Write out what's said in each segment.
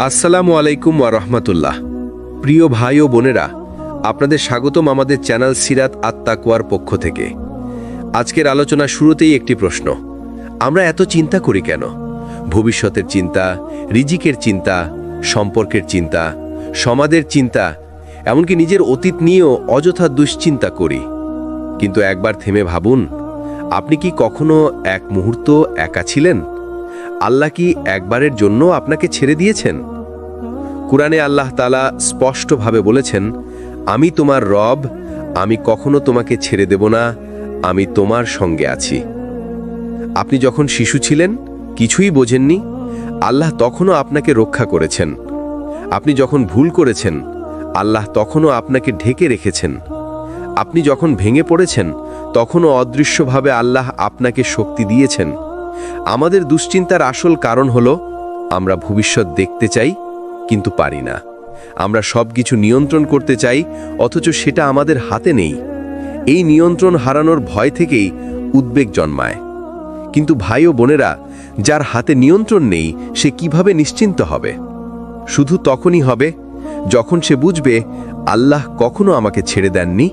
আসসালামু আলাইকুম ওয়া রাহমাতুল্লাহ। প্রিয় ভাই ও বোনেরা, আপনাদের স্বাগতম আমাদের চ্যানেল সিরাত আত-তাকওয়ার পক্ষ থেকে। আজকের আলোচনা শুরুতেই একটি প্রশ্ন: আমরা এত চিন্তা করি কেন? ভবিষ্যতের চিন্তা, রিজিকের চিন্তা, সম্পর্কের চিন্তা, সমাজের চিন্তা, এমনকি নিজের অতীত নিয়েও অযথা দুশ্চিন্তা করি। কিন্তু একবার থেমে ভাবুন, আপনি কি কখনো এক মুহূর্ত একা ছিলেন? আল্লাহ কি একবারের জন্য আপনাকে ছেড়ে দিয়েছেন? কুরআনে আল্লাহ তাআলা স্পষ্টভাবে বলেছেন, আমি তোমার রব, আমি কখনো তোমাকে ছেড়ে দেব না, আমি তোমার সঙ্গে আছি। আপনি যখন শিশু ছিলেন, কিছুই বোঝেননি, আল্লাহ তখনও আপনাকে রক্ষা করেছেন। আপনি যখন ভুল করেছেন, আল্লাহ তখনও আপনাকে ঢেকে রেখেছেন। আপনি যখন ভেঙে পড়েছেন, তখনও অদৃশ্যভাবে আল্লাহ আপনাকে শক্তি দিয়েছেন। আমাদের দুশ্চিন্তার আসল কারণ হলো আমরা ভবিষ্যৎ দেখতে চাই কিন্তু পারি না। আমরা সব কিছু নিয়ন্ত্রণ করতে চাই, অথচ সেটা আমাদের হাতে নেই। এই নিয়ন্ত্রণ হারানোর ভয় থেকেই উদ্বেগ জন্মায়। কিন্তু ভাই ও বোনেরা, যার হাতে নিয়ন্ত্রণ নেই, সে কিভাবে নিশ্চিন্ত হবে? শুধু তখনই হবে যখন সে বুঝবে আল্লাহ কখনো আমাকে ছেড়ে দেননি,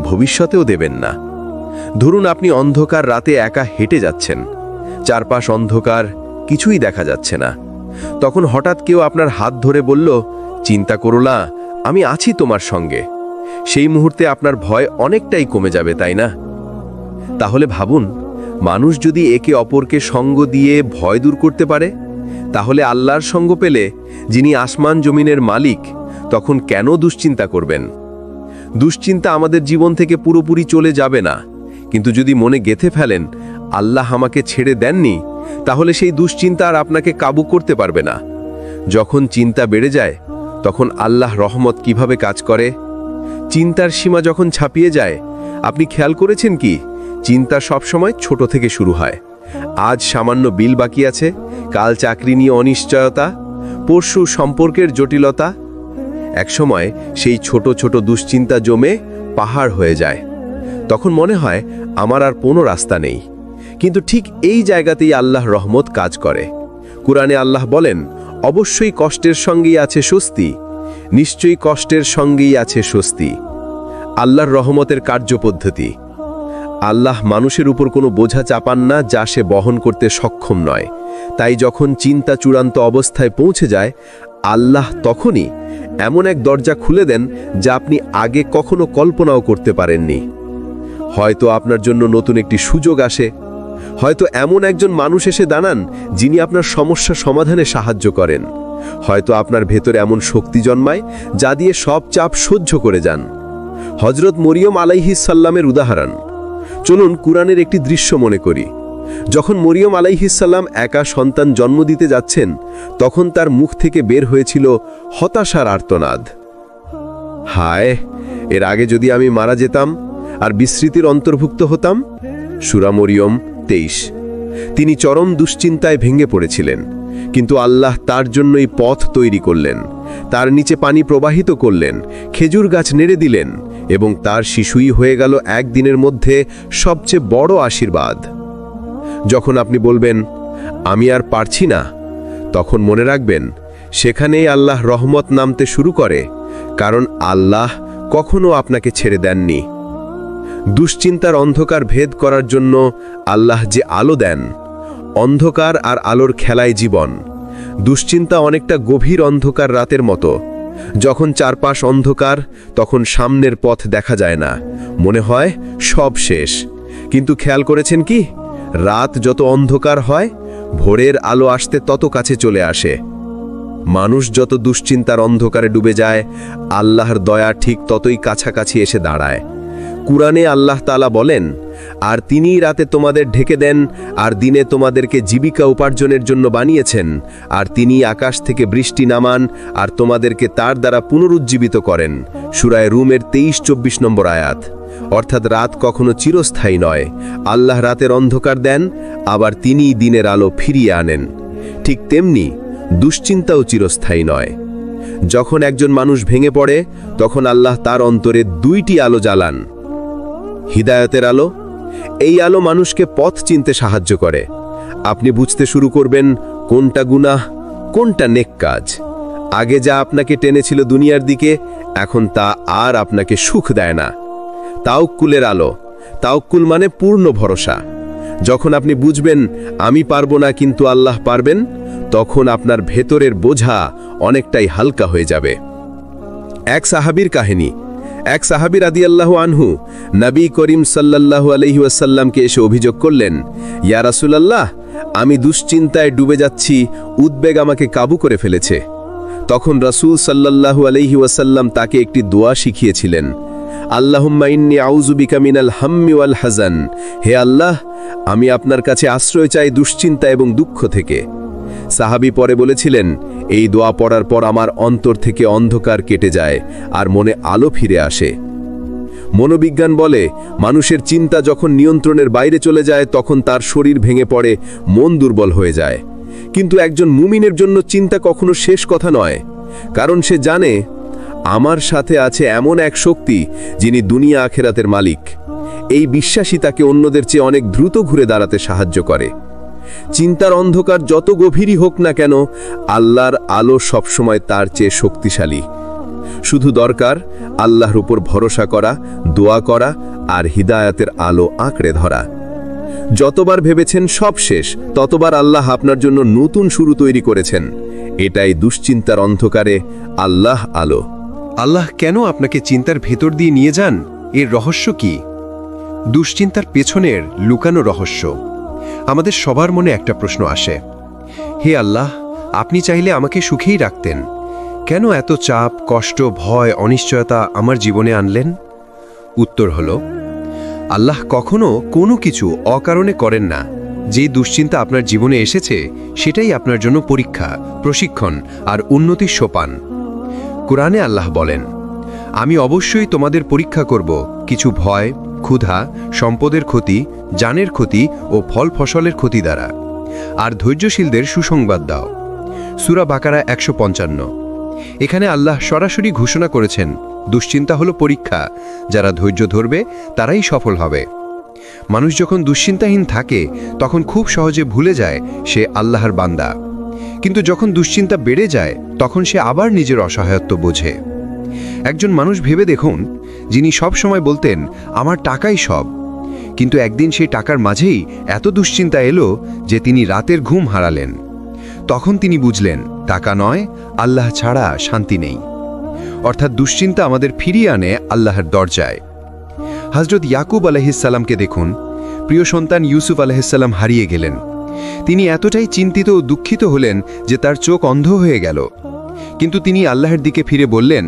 ভবিষ্যতেও দেবেন না। ধরুন আপনি অন্ধকার রাতে একা হেঁটে যাচ্ছেন, চারপাশ অন্ধকার, কিছুই দেখা যাচ্ছে না। তখন হঠাৎ কেউ আপনার হাত ধরে বলল, চিন্তা করো না, আমি আছি তোমার সঙ্গে। সেই মুহূর্তে আপনার ভয় অনেকটাই কমে যাবে, তাই না? তাহলে ভাবুন, মানুষ যদি একে অপরকে সঙ্গ দিয়ে ভয় দূর করতে পারে, তাহলে আল্লাহর সঙ্গ পেলে, যিনি আসমান জমিনের মালিক, তখন কেন দুশ্চিন্তা করবেন? দুশ্চিন্তা আমাদের জীবন থেকে পুরোপুরি চলে যাবে না, কিন্তু যদি মনে গেঁথে ফেলেন আল্লাহ আমাকে ছেড়ে দেননি, তাহলে সেই দুশ্চিন্তা আর আপনাকে কাবু করতে পারবে না। যখন চিন্তা বেড়ে যায়, তখন আল্লাহ রহমত কিভাবে কাজ করে? চিন্তার সীমা যখন ছাপিয়ে যায়, আপনি খেয়াল করেছেন কি, চিন্তা সবসময় ছোট থেকে শুরু হয়। আজ সামান্য বিল বাকি আছে, কাল চাকরি নিয়ে অনিশ্চয়তা, পরশু সম্পর্কের জটিলতা। একসময় সেই ছোট ছোট দুশ্চিন্তা জমে পাহাড় হয়ে যায়। তখন মনে হয় আমার আর কোনো রাস্তা নেই। কিন্তু ঠিক এই জায়গাতেই আল্লাহ রহমত কাজ করে। কুরআনে আল্লাহ বলেন, অবশ্যই কষ্টের সঙ্গেই আছে স্বস্তি, নিশ্চয়ই কষ্টের সঙ্গেই আছে স্বস্তি। আল্লাহর রহমতের কার্যপদ্ধতি: আল্লাহ মানুষের উপর কোনো বোঝা চাপান না যা সে বহন করতে সক্ষম নয়। তাই যখন চিন্তা চূড়ান্ত অবস্থায় পৌঁছে যায়, আল্লাহ তখনই এমন এক দরজা খুলে দেন যা আপনি আগে কখনো কল্পনাও করতে পারেননি। হয়তো আপনার জন্য নতুন একটি সুযোগ আসে, হয়তো এমন একজন মানুষ এসে দাঁড়ান যিনি আপনার সমস্যা সমাধানে সাহায্য করেন, হয়তো আপনার ভেতরে এমন শক্তি জন্মায় যা দিয়ে সব চাপ সহ্য করে যান। হযরত মরিয়ম আলাইহিস সালামের উদাহরণ। চলুন কুরআনের একটি দৃশ্য মনে করি। যখন মরিয়ম আলাইহিস সালাম একা সন্তান জন্ম দিতে যাচ্ছেন, তখন তার মুখ থেকে বের হয়েছিল হতাশার আর্তনাদ। হায়, এর আগে যদি আমি মারা যেতাম আর বিস্মৃতির অন্তর্ভুক্ত হতাম। সূরা মরিয়ম 23। তিনি চরম দুশ্চিন্তায় ভেঙে পড়েছিলেন, কিন্তু আল্লাহ তার জন্যই পথ তৈরি করলেন, তার নিচে পানি প্রবাহিত করলেন, খেজুর গাছ নেড়ে দিলেন, এবং তার শিশুই হয়ে গেল একদিনের মধ্যে সবচেয়ে বড় আশীর্বাদ। যখন আপনি বলবেন আমি আর পারছি না, তখন মনে রাখবেন সেখানেই আল্লাহ রহমত নামতে শুরু করে, কারণ আল্লাহ কখনো আপনাকে ছেড়ে দেননি। দুশ্চিন্তার অন্ধকার ভেদ করার জন্য আল্লাহ যে আলো দেন, অন্ধকার আর আলোর খেলায় জীবন। দুশ্চিন্তা অনেকটা গভীর অন্ধকার রাতের মতো। যখন চারপাশ অন্ধকার, তখন সামনের পথ দেখা যায় না, মনে হয় সব শেষ। কিন্তু খেয়াল করেছেন কি, রাত যত অন্ধকার হয়, ভোরের আলো আসতে তত কাছে চলে আসে। মানুষ যত দুশ্চিন্তার অন্ধকারে ডুবে যায়, আল্লাহর দয়া ঠিক ততই কাছাকাছি এসে দাঁড়ায়। কুরআনে আল্লাহ তাআলা বলেন, আর তিনিই রাতে তোমাদের ঢেকে দেন, আর দিনে তোমাদেরকে জীবিকা উপার্জনের জন্য বানিয়েছেন, আর তিনি আকাশ থেকে বৃষ্টি নামান, আর তোমাদেরকে তার দ্বারা পুনরুজ্জীবিত করেন। সূরা রুমের 23-24 নম্বর আয়াত। অর্থাৎ রাত কখনো চিরস্থায়ী নয়। আল্লাহ রাতের অন্ধকার দেন, আবার তিনিই দিনের আলো ফিরিয়ে আনেন। ঠিক তেমনি দুশ্চিন্তাও চিরস্থায়ী নয়। যখন একজন মানুষ ভেঙে পড়ে, তখন আল্লাহ তার অন্তরে দুইটি আলো জ্বালান। হিদায়াতের আলো, এই আলো মানুষকে পথ চিনতে সাহায্য করে, আপনি বুঝতে শুরু করবেন কোনটা গুনাহ, কোনটা নেক কাজ। আগে যা আপনাকে টেনেছিল দুনিয়ার দিকে, এখন তা আর আপনাকে সুখ দেয় না। তাওক্কুলের আলো। তাওক্কুল মানে পূর্ণ ভরসা। যখন আপনি বুঝবেন আমি পারবো না কিন্তু আল্লাহ পারবেন, তখন আপনার ভেতরের বোঝা অনেকটাই হালকা হয়ে যাবে। এক সাহাবীর কাহিনী। এক সাহাবী রাদিয়াল্লাহু আনহু নবী করিম সাল্লাল্লাহু আলাইহি ওয়াসাল্লামকে এসে অভিযোগ করলেন, ইয়া রাসূলুল্লাহ, আমি দুশ্চিন্তায় ডুবে যাচ্ছি, উদ্বেগ আমাকে কাবু করে ফেলেছে। তখন রাসূল সাল্লাল্লাহু আলাইহি ওয়াসাল্লাম তাকে একটি দোয়া শিখিয়েছিলেন, আল্লাহুম্মা ইন্নী আউযু বিকা মিনাল হাম্মি ওয়াল হাযান। হে আল্লাহ, আমি আপনার কাছে আশ্রয় চাই দুশ্চিন্তা এবং দুঃখ থেকে। সাহাবী পরে বলেছিলেন, এই দোয়া পড়ার পর আমার অন্তর থেকে অন্ধকার কেটে যায় আর মনে আলো ফিরে আসে। মনোবিজ্ঞান বলে মানুষের চিন্তা যখন নিয়ন্ত্রণের বাইরে চলে যায় তখন তার শরীর ভেঙে পড়ে, মন দুর্বল হয়ে যায়। কিন্তু একজন মুমিনের জন্য চিন্তা কখনো শেষ কথা নয়, কারণ সে জানে আমার সাথে আছে এমন এক শক্তি যিনি দুনিয়া আখেরাতের মালিক। এই বিশ্বাসই তাকে অন্যদের চেয়ে অনেক দ্রুত ঘুরে দাঁড়াতে সাহায্য করে। চিন্তার অন্ধকার যত গভীরই হোক না কেন, আল্লাহর আলো সবসময় তার চেয়ে শক্তিশালী। শুধু দরকার আল্লাহর উপর ভরসা করা, দোয়া করা আর হিদায়াতের আলো আঁকড়ে ধরা। যতবার ভেবেছেন সব শেষ, ততবার আল্লাহ আপনার জন্য নতুন শুরু তৈরি করেছেন। এটাই দুশ্চিন্তার অন্ধকারে আল্লাহ আলো। আল্লাহ কেন আপনাকে চিন্তার ভেতর দিয়ে নিয়ে যান? এর রহস্য কি? দুশ্চিন্তার পেছনের লুকানো রহস্য। আমাদের সবার মনে একটা প্রশ্ন আসে, হে আল্লাহ, আপনি চাইলে আমাকে সুখেই রাখতেন, কেন এত চাপ, কষ্ট, ভয়, অনিশ্চয়তা আমার জীবনে আনলেন? উত্তর হলো, আল্লাহ কখনো কোনো কিছু অকারণে করেন না। যে দুশ্চিন্তা আপনার জীবনে এসেছে সেটাই আপনার জন্য পরীক্ষা, প্রশিক্ষণ আর উন্নতির সোপান। কুরআনে আল্লাহ বলেন, আমি অবশ্যই তোমাদের পরীক্ষা করব কিছু ভয়, ক্ষুধা, সম্পদের ক্ষতি, জানের ক্ষতি ও ফল ফসলের ক্ষতি দ্বারা, আর ধৈর্যশীলদের সুসংবাদ দাও। সূরা বাকারা 155। এখানে আল্লাহ সরাসরি ঘোষণা করেছেন দুশ্চিন্তা হলো পরীক্ষা, যারা ধৈর্য ধরবে তারাই সফল হবে। মানুষ যখন দুশ্চিন্তাহীন থাকে তখন খুব সহজে ভুলে যায় সে আল্লাহর বান্দা, কিন্তু যখন দুশ্চিন্তা বেড়ে যায় তখন সে আবার নিজের অসহায়ত্ব বোঝে। একজন মানুষ ভেবে দেখুন, যিনি সব সময় বলতেন আমার টাকাই সব, কিন্তু একদিন সেই টাকার মাঝেই এত দুশ্চিন্তা এলো যে তিনি রাতের ঘুম হারালেন। তখন তিনি বুঝলেন টাকা নয়, আল্লাহ ছাড়া শান্তি নেই। অর্থাৎ দুশ্চিন্তা আমাদের ফিরিয়ে আনে আল্লাহর দরজায়। হযরত ইয়াকুব আলাইহিসসালামকে দেখুন, প্রিয় সন্তান ইউসুফ আলাইহিসসালাম হারিয়ে গেলেন। তিনি এতটাই চিন্তিত ও দুঃখিত হলেন যে তার চোখ অন্ধ হয়ে গেল। কিন্তু তিনি আল্লাহর দিকে ফিরে বললেন,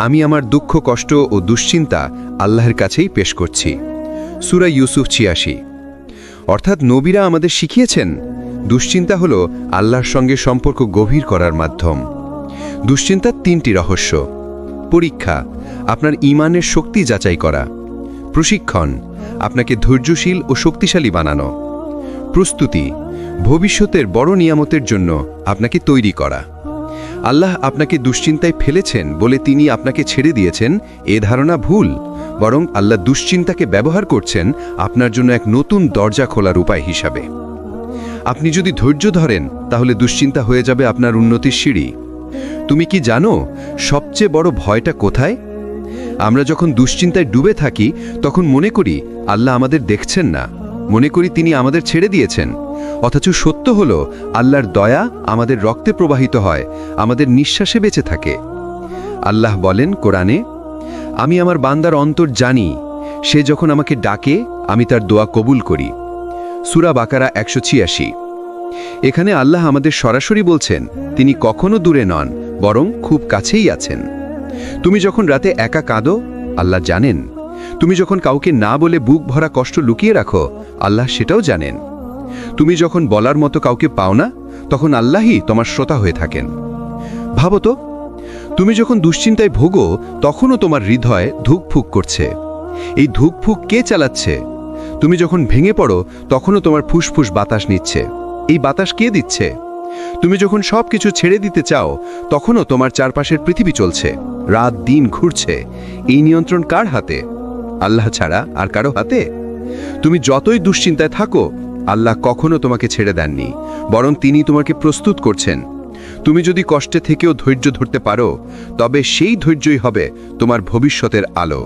আমি আমার দুঃখ, কষ্ট ও দুশ্চিন্তা আল্লাহর কাছেই পেশ করছি। সূরা ইউসুফ 86। অর্থাৎ নবীরা আমাদের শিখিয়েছেন দুশ্চিন্তা হলো আল্লাহর সঙ্গে সম্পর্ক গভীর করার মাধ্যম। দুশ্চিন্তার 3টি রহস্য: পরীক্ষা, আপনার ঈমানের শক্তি যাচাই করা; প্রশিক্ষণ, আপনাকে ধৈর্যশীল ও শক্তিশালী বানানো; প্রস্তুতি, ভবিষ্যতের বড় নিয়ামতের জন্য আপনাকে তৈরি করা। আল্লাহ আপনাকে দুশ্চিন্তায় ফেলেছেন বলে তিনি আপনাকে ছেড়ে দিয়েছেন, এ ধারণা ভুল। বরং আল্লাহ দুশ্চিন্তাকে ব্যবহার করছেন আপনার জন্য এক নতুন দরজা খোলার উপায় হিসাবে। আপনি যদি ধৈর্য ধরেন তাহলে দুশ্চিন্তা হয়ে যাবে আপনার উন্নতির সিঁড়ি। তুমি কি জানো সবচেয়ে বড় ভয়টা কোথায়? আমরা যখন দুশ্চিন্তায় ডুবে থাকি তখন মনে করি আল্লাহ আমাদের দেখছেন না, মনে করি তিনি আমাদের ছেড়ে দিয়েছেন। অথচ সত্য হলো আল্লাহর দয়া আমাদের রক্তে প্রবাহিত হয়, আমাদের নিঃশ্বাসে বেঁচে থাকে। আল্লাহ বলেন কোরআনে, আমি আমার বান্দার অন্তর জানি, সে যখন আমাকে ডাকে আমি তার দোয়া কবুল করি। সূরা বাকারা 186। এখানে আল্লাহ আমাদের সরাসরি বলছেন তিনি কখনো দূরে নন, বরং খুব কাছেই আছেন। তুমি যখন রাতে একা কাঁদো, আল্লাহ জানেন। তুমি যখন কাউকে না বলে বুক ভরা কষ্ট লুকিয়ে রাখো, আল্লাহ সেটাও জানেন। তুমি যখন বলার মতো কাউকে পাও না, তখন আল্লাহই তোমার শ্রোতা হয়ে থাকেন। ভাবো তো, তুমি যখন দুশ্চিন্তায় ভোগো তখনও তোমার হৃদয় ধুকফুক করছে। এই ধুকফুক কে চালাচ্ছে? তুমি যখন ভেঙে পড়ো তখনও তোমার ফুসফুস বাতাস নিচ্ছে। এই বাতাস কে দিচ্ছে? তুমি যখন সবকিছু ছেড়ে দিতে চাও তখনও তোমার চারপাশের পৃথিবী চলছে, রাত দিন ঘুরছে। এই নিয়ন্ত্রণ কার হাতে? আল্লাহ ছাড়া আর কারো হাতে? তুমি যতই দুশ্চিন্তায় থাকো, আল্লাহ কখনো তোমাকে ছেড়ে দেননি, বরং তিনি তোমাকে প্রস্তুত করছেন। তুমি যদি কষ্টে থেকেও ধৈর্য ধরতে পারো, তবে সেই ধৈর্যই হবে তোমার ভবিষ্যতের আলো।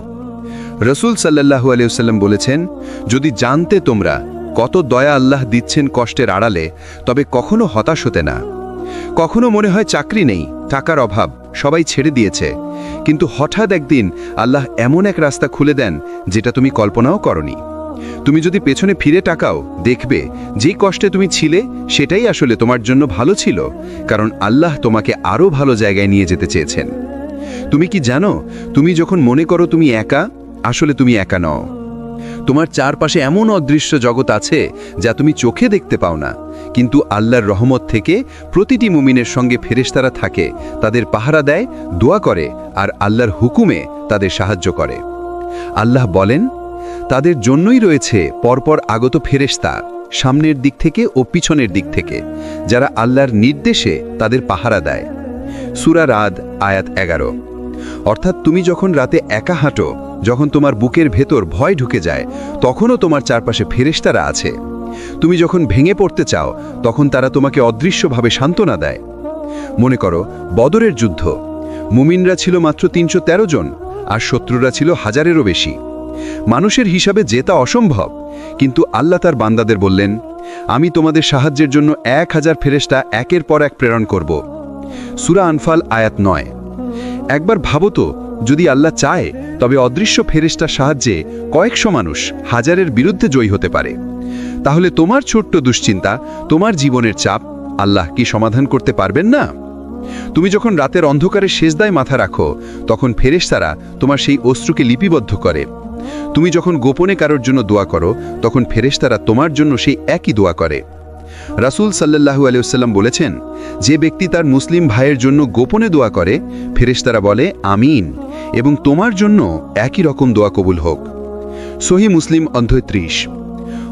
রসুল সাল্লাল্লাহু আলাইহি ওয়াসাল্লাম বলেছেন, যদি জানতে তোমরা কত দয়া আল্লাহ দিচ্ছেন কষ্টের আড়ালে, তবে কখনো হতাশ হতে না। কখনো মনে হয় চাকরি নেই, টাকার অভাব, সবাই ছেড়ে দিয়েছে, কিন্তু হঠাৎ একদিন আল্লাহ এমন এক রাস্তা খুলে দেন যেটা তুমি কল্পনাও করনি। তুমি যদি পেছনে ফিরে তাকাও, দেখবে যেই কষ্টে তুমি ছিলে সেটাই আসলে তোমার জন্য ভালো ছিল, কারণ আল্লাহ তোমাকে আরও ভালো জায়গায় নিয়ে যেতে চেয়েছেন। তুমি কি জানো, তুমি যখন মনে করো তুমি একা, আসলে তুমি একা নও। তোমার চারপাশে এমন অদৃশ্য জগৎ আছে যা তুমি চোখে দেখতে পাও না, কিন্তু আল্লাহর রহমত থেকে প্রতিটি মুমিনের সঙ্গে ফেরেশতারা থাকে, তাদের পাহারা দেয়, দোয়া করে আর আল্লাহর হুকুমে তাদের সাহায্য করে। আল্লাহ বলেন, তাদের জন্যই রয়েছে পরপর আগত ফেরেশতা, সামনের দিক থেকে ও পিছনের দিক থেকে, যারা আল্লাহর নির্দেশে তাদের পাহারা দেয়। সূরা রাদ আয়াত 11। অর্থাৎ তুমি যখন রাতে একা হাঁটো, যখন তোমার বুকের ভেতর ভয় ঢুকে যায়, তখনও তোমার চারপাশে ফেরেশতারা আছে। তুমি যখন ভেঙে পড়তে চাও, তখন তারা তোমাকে অদৃশ্যভাবে সান্ত্বনা দেয়। মনে করো বদরের যুদ্ধ, মুমিনরা ছিল মাত্র 313 জন, আর শত্রুরা ছিল হাজারেরও বেশি। মানুষের হিসাবে জেতা অসম্ভব, কিন্তু আল্লাহ তার বান্দাদের বললেন, আমি তোমাদের সাহায্যের জন্য 1000 ফেরেশতা একের পর এক প্রেরণ করব। সূরা আনফাল আয়াত 9। একবার ভাবো তো, যদি আল্লাহ চায় তবে অদৃশ্য ফেরেশতার সাহায্যে কয়েকশো মানুষ হাজারের বিরুদ্ধে জয়ী হতে পারে। তাহলে তোমার ছোট্ট দুশ্চিন্তা, তোমার জীবনের চাপ আল্লাহ কি সমাধান করতে পারবেন না? তুমি যখন রাতের অন্ধকারে সেজদায় মাথা রাখো, তখন ফেরেশতারা তোমার সেই অশ্রুকে লিপিবদ্ধ করে। তুমি যখন গোপনে কারোর জন্য দোয়া করো, তখন ফেরেশতারা তোমার জন্য সেই একই দোয়া করে। রাসূল সাল্লাল্লাহু আলাইহি ওয়াসাল্লাম বলেছেন, যে ব্যক্তি তার মুসলিম ভাইয়ের জন্য গোপনে দোয়া করে, ফেরেশতারা বলে আমিন, এবং তোমার জন্য একই রকম দোয়া কবুল হোক। সহিহ মুসলিম অধ্যায় 30।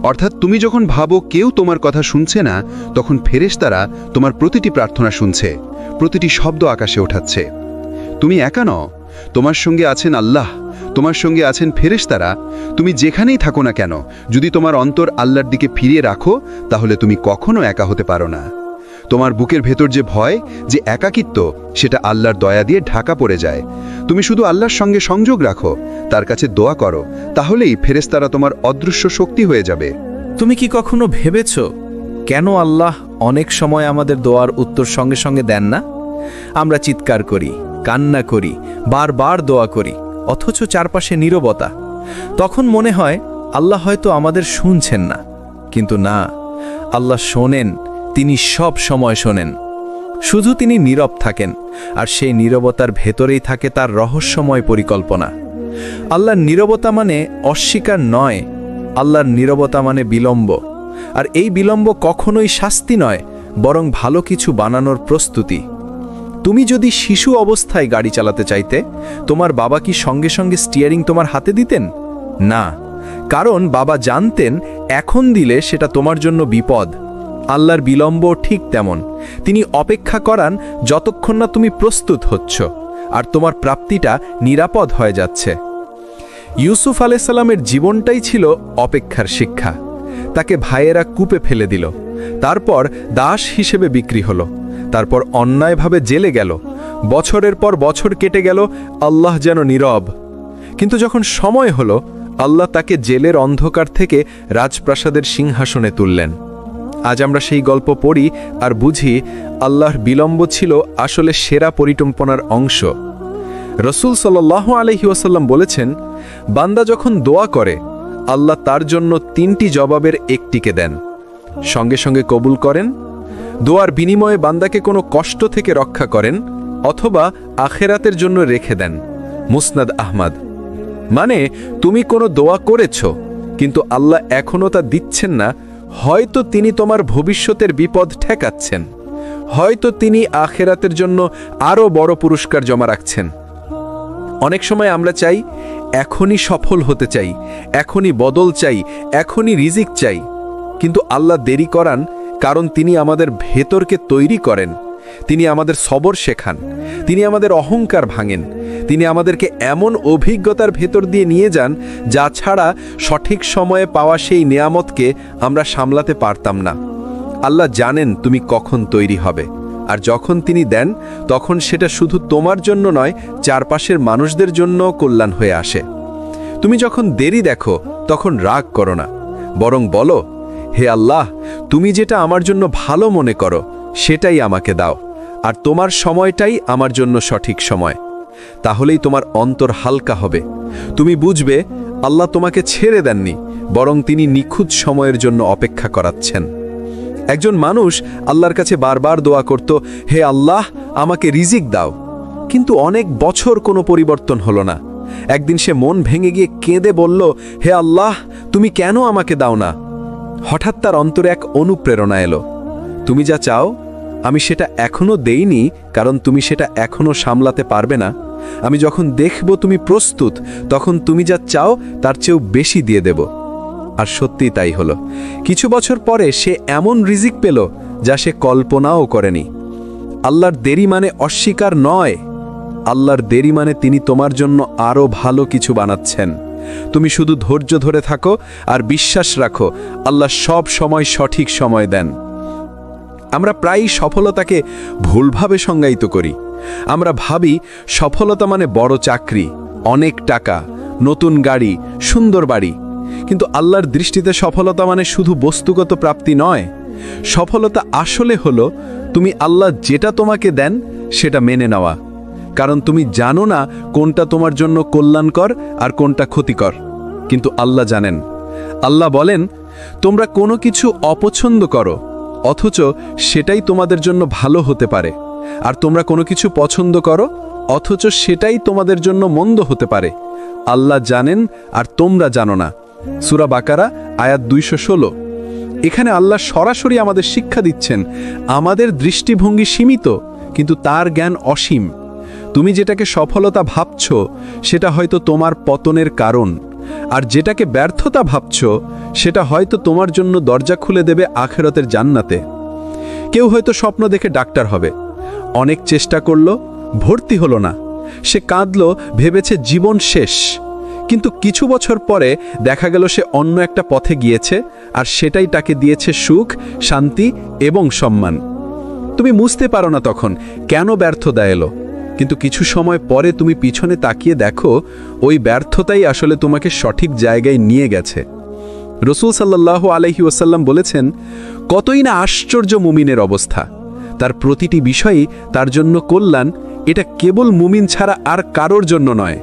অর্থাৎ তুমি যখন ভাবো কেউ তোমার কথা শুনছে না, তখন ফেরেশতারা তোমার প্রতিটি প্রার্থনা শুনছে, প্রতিটি শব্দ আকাশে ওঠাচ্ছে। তুমি একা নও, তোমার সঙ্গে আছেন আল্লাহ, তোমার সঙ্গে আছেন ফেরেশতারা। তুমি যেখানেই থাকো না কেন, যদি তোমার অন্তর আল্লাহর দিকে ফিরিয়ে রাখো, তাহলে তুমি কখনো একা হতে পারো না। তোমার বুকের ভেতর যে ভয়, যে একাকিত্ব, সেটা আল্লাহর দয়া দিয়ে ঢাকা পড়ে যায়। তুমি শুধু আল্লাহর সঙ্গে সংযোগ রাখো, তার কাছে দোয়া করো, তাহলেই ফেরেশতারা তোমার অদৃশ্য শক্তি হয়ে যাবে। তুমি কি কখনো ভেবেছ কেন আল্লাহ অনেক সময় আমাদের দোয়ার উত্তর সঙ্গে সঙ্গে দেন না? আমরা চিৎকার করি, কান্না করি, বারবার দোয়া করি, অথচ চারপাশে নীরবতা। তখন মনে হয় আল্লাহ হয়তো আমাদের শুনছেন না, কিন্তু না, আল্লাহ শোনেন। তিনি সব সময় শোনেন, শুধু তিনি নীরব থাকেন, আর সেই নীরবতার ভেতরেই থাকে তার রহস্যময় পরিকল্পনা। আল্লাহর নীরবতা মানে অস্বীকার নয়, আল্লাহর নীরবতা মানে বিলম্ব। আর এই বিলম্ব কখনোই শাস্তি নয়, বরং ভালো কিছু বানানোর প্রস্তুতি। তুমি যদি শিশু অবস্থায় গাড়ি চালাতে চাইতে, তোমার বাবা কি সঙ্গে সঙ্গে স্টিয়ারিং তোমার হাতে দিতেন? না, কারণ বাবা জানতেন এখন দিলে সেটা তোমার জন্য বিপদ। আল্লাহর বিলম্ব ঠিক তেমন, তিনি অপেক্ষা করান যতক্ষণ না তুমি প্রস্তুত হচ্ছ আর তোমার প্রাপ্তিটা নিরাপদ হয়ে যাচ্ছে। ইউসুফ আলাইহিস সালামের জীবনটাই ছিল অপেক্ষার শিক্ষা। তাকে ভাইয়েরা কূপে ফেলে দিল, তারপর দাস হিসেবে বিক্রি হলো, তারপর অন্যায়ভাবে জেলে গেল। বছরের পর বছর কেটে গেল, আল্লাহ যেন নীরব। কিন্তু যখন সময় হলো, আল্লাহ তাকে জেলের অন্ধকার থেকে রাজপ্রাসাদের সিংহাসনে তুললেন। আজ আমরা সেই গল্প পড়ি আর বুঝি আল্লাহর বিলম্ব ছিল আসলে সেরা পরিকল্পনার অংশ। রসূল সাল্লাল্লাহু আলাইহি ওয়াসাল্লাম বলেছেন, বান্দা যখন দোয়া করে, আল্লাহ তার জন্য 3টি জবাবের একটিকে দেন, সঙ্গে সঙ্গে কবুল করেন, দোয়ার বিনিময়ে বান্দাকে কোনো কষ্ট থেকে রক্ষা করেন, অথবা আখেরাতের জন্য রেখে দেন। মুসনাদ আহমদ। মানে তুমি কোনো দোয়া করেছ, কিন্তু আল্লাহ এখনও তা দিচ্ছেন না। হয়তো তিনি তোমার ভবিষ্যতের বিপদ ঠেকাচ্ছেন, হয়তো তিনি আখেরাতের জন্য আরও বড় পুরস্কার জমা রাখছেন। অনেক সময় আমরা চাই, এখনই সফল হতে চাই, এখনই বদল চাই, এখনই রিজিক চাই, কিন্তু আল্লাহ দেরি করান, কারণ তিনি আমাদের ভেতরকে তৈরি করেন, তিনি আমাদের সবর শেখান, তিনি আমাদের অহংকার ভাঙেন, তিনি আমাদেরকে এমন অভিজ্ঞতার ভেতর দিয়ে নিয়ে যান যা ছাড়া সঠিক সময়ে পাওয়া সেই নেয়ামতকে আমরা সামলাতে পারতাম না। আল্লাহ জানেন তুমি কখন তৈরি হবে, আর যখন তিনি দেন তখন সেটা শুধু তোমার জন্য নয়, চারপাশের মানুষদের জন্য কল্যাণ হয়ে আসে। তুমি যখন দেরি দেখো তখন রাগ করো না, বরং বলো, হে আল্লাহ, তুমি যেটা আমার জন্য ভালো মনে করো সেটাই আমাকে দাও, আর তোমার সময়টাই আমার জন্য সঠিক সময়। তাহলেই তোমার অন্তর হালকা হবে। তুমি বুঝবে আল্লাহ তোমাকে ছেড়ে দেননি, বরং তিনি নিখুঁত সময়ের জন্য অপেক্ষা করাচ্ছেন। একজন মানুষ আল্লাহর কাছে বারবার দোয়া করত, হে আল্লাহ, আমাকে রিজিক দাও, কিন্তু অনেক বছর কোনো পরিবর্তন হলো না। একদিন সে মন ভেঙে গিয়ে কেঁদে বলল, হে আল্লাহ, তুমি কেন আমাকে দাও না? হঠাৎ তার অন্তরে এক অনুপ্রেরণা এলো, তুমি যা চাও আমি সেটা এখনো দেইনি, কারণ তুমি সেটা এখনো সামলাতে পারবে না। আমি যখন দেখব তুমি প্রস্তুত, তখন তুমি যা চাও তার চেয়েও বেশি দিয়ে দেব। আর সত্যি তাই হলো। কিছু বছর পরে সে এমন রিজিক পেল যা সে কল্পনাও করেনি। আল্লাহর দেরি মানে অস্বীকার নয়, আল্লাহর দেরি মানে তিনি তোমার জন্য আরও ভালো কিছু বানাচ্ছেন। তুমি শুধু ধৈর্য ধরে থাকো আর বিশ্বাস রাখো, আল্লাহ সব সময় সঠিক সময় দেন। আমরা প্রায়ই সফলতাকে ভুলভাবে সংজ্ঞায়িত করি। আমরা ভাবি সফলতা মানে বড় চাকরি, অনেক টাকা, নতুন গাড়ি, সুন্দর বাড়ি। কিন্তু আল্লাহর দৃষ্টিতে সফলতা মানে শুধু বস্তুগত প্রাপ্তি নয়। সফলতা আসলে হলো তুমি আল্লাহ যেটা তোমাকে দেন সেটা মেনে নেওয়া, কারণ তুমি জানো না কোনটা তোমার জন্য কল্যাণকর আর কোনটা ক্ষতিকর, কিন্তু আল্লাহ জানেন। আল্লাহ বলেন, তোমরা কোনো কিছু অপছন্দ করো, অথচ সেটাই তোমাদের জন্য ভালো হতে পারে, আর তোমরা কোনো কিছু পছন্দ করো, অথচ সেটাই তোমাদের জন্য মন্দ হতে পারে। আল্লাহ জানেন আর তোমরা জানো না। সূরা বাকারা আয়াত 216। এখানে আল্লাহ সরাসরি আমাদের শিক্ষা দিচ্ছেন, আমাদের দৃষ্টিভঙ্গি সীমিত, কিন্তু তার জ্ঞান অসীম। তুমি যেটাকে সফলতা ভাবছ সেটা হয়তো তোমার পতনের কারণ, আর যেটাকে ব্যর্থতা ভাবছ সেটা হয়তো তোমার জন্য দরজা খুলে দেবে আখিরাতের জান্নাতে। কেউ হয়তো স্বপ্ন দেখে ডাক্তার হবে, অনেক চেষ্টা করল, ভর্তি হলো না। সে কাঁদল, ভেবেছে জীবন শেষ। কিন্তু কিছু বছর পরে দেখা গেল সে অন্য একটা পথে গিয়েছে, আর সেটাই তাকে দিয়েছে সুখ, শান্তি এবং সম্মান। তুমি বুঝতে পারো না তখন কেন ব্যর্থতা এলো, কিন্তু কিছু সময় পরে তুমি পিছনে তাকিয়ে দেখো ওই ব্যর্থতাই আসলে তোমাকে সঠিক জায়গায় নিয়ে গেছে। রাসূল সাল্লাল্লাহু আলাইহি ওয়াসাল্লাম বলেছেন, কতই না আশ্চর্য মুমিনের অবস্থা, তার প্রতিটি বিষয়ই তার জন্য কল্যাণ। এটা কেবল মুমিন ছাড়া আর কারোর জন্য নয়।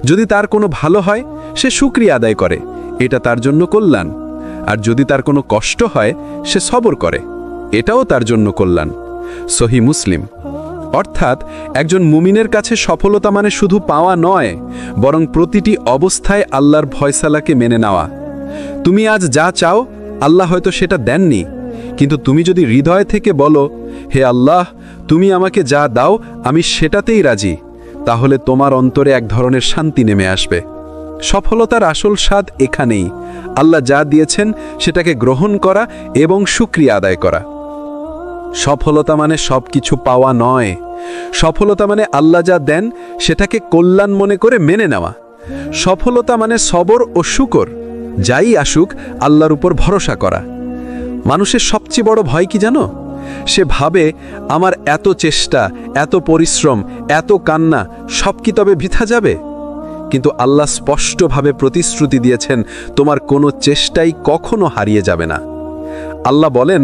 যদি তার কোনো ভালো হয় সে শুকরিয়া আদায় করে, এটা তার জন্য কল্যাণ। আর যদি তার কোনো কষ্ট হয় সে সবর করে, এটাও তার জন্য কল্যাণ। সহিহ মুসলিম। অর্থাৎ একজন মুমিনের কাছে সফলতা মানে শুধু পাওয়া নয়, বরং প্রতিটি অবস্থায় আল্লাহর ফয়সালাকে মেনে নেওয়া। তুমি আজ যা চাও আল্লাহ হয়তো সেটা দেননি, কিন্তু তুমি যদি হৃদয় থেকে বলো, হে আল্লাহ, তুমি আমাকে যা দাও আমি সেটাতেই রাজি, তাহলে তোমার অন্তরে এক ধরনের শান্তি নেমে আসবে। সফলতার আসল স্বাদ এখানেই, আল্লাহ যা দিয়েছেন সেটাকে গ্রহণ করা এবং শুকরিয়া আদায় করা। সফলতা মানে সব কিছু পাওয়া নয়, সফলতা মানে আল্লাহ যা দেন সেটাকে কল্যাণ মনে করে মেনে নেওয়া। সফলতা মানে সবর ও শুকর, যাই আসুক আল্লাহর উপর ভরসা করা। মানুষের সবচেয়ে বড় ভয় কি জানো? সে ভাবে আমার এত চেষ্টা, এত পরিশ্রম, এত কান্না সব কি তবে বৃথা যাবে? কিন্তু আল্লাহ স্পষ্টভাবে প্রতিশ্রুতি দিয়েছেন, তোমার কোনো চেষ্টাই কখনো হারিয়ে যাবে না। আল্লাহ বলেন,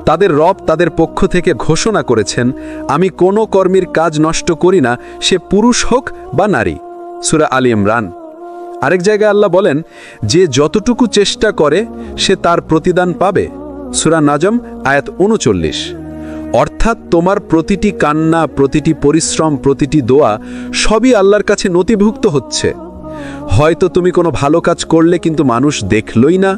তাদের রব তাদের পক্ষ থেকে ঘোষণা করেছেন, আমি কোনো কর্মীর কাজ নষ্ট করি না, সে পুরুষ হোক বা নারী। সূরা আলী ইমরান। আরেক জায়গায় আল্লাহ বলেন, যে যতটুকু চেষ্টা করে সে তার প্রতিদান পাবে। সূরা নাজম আয়াত 39। অর্থাৎ তোমার প্রতিটি কান্না, প্রতিটি পরিশ্রম, প্রতিটি দোয়া সবই আল্লাহর কাছে নথিভুক্ত হচ্ছে। হয়তো তুমি কোনো ভালো কাজ করলে কিন্তু মানুষ দেখলই না,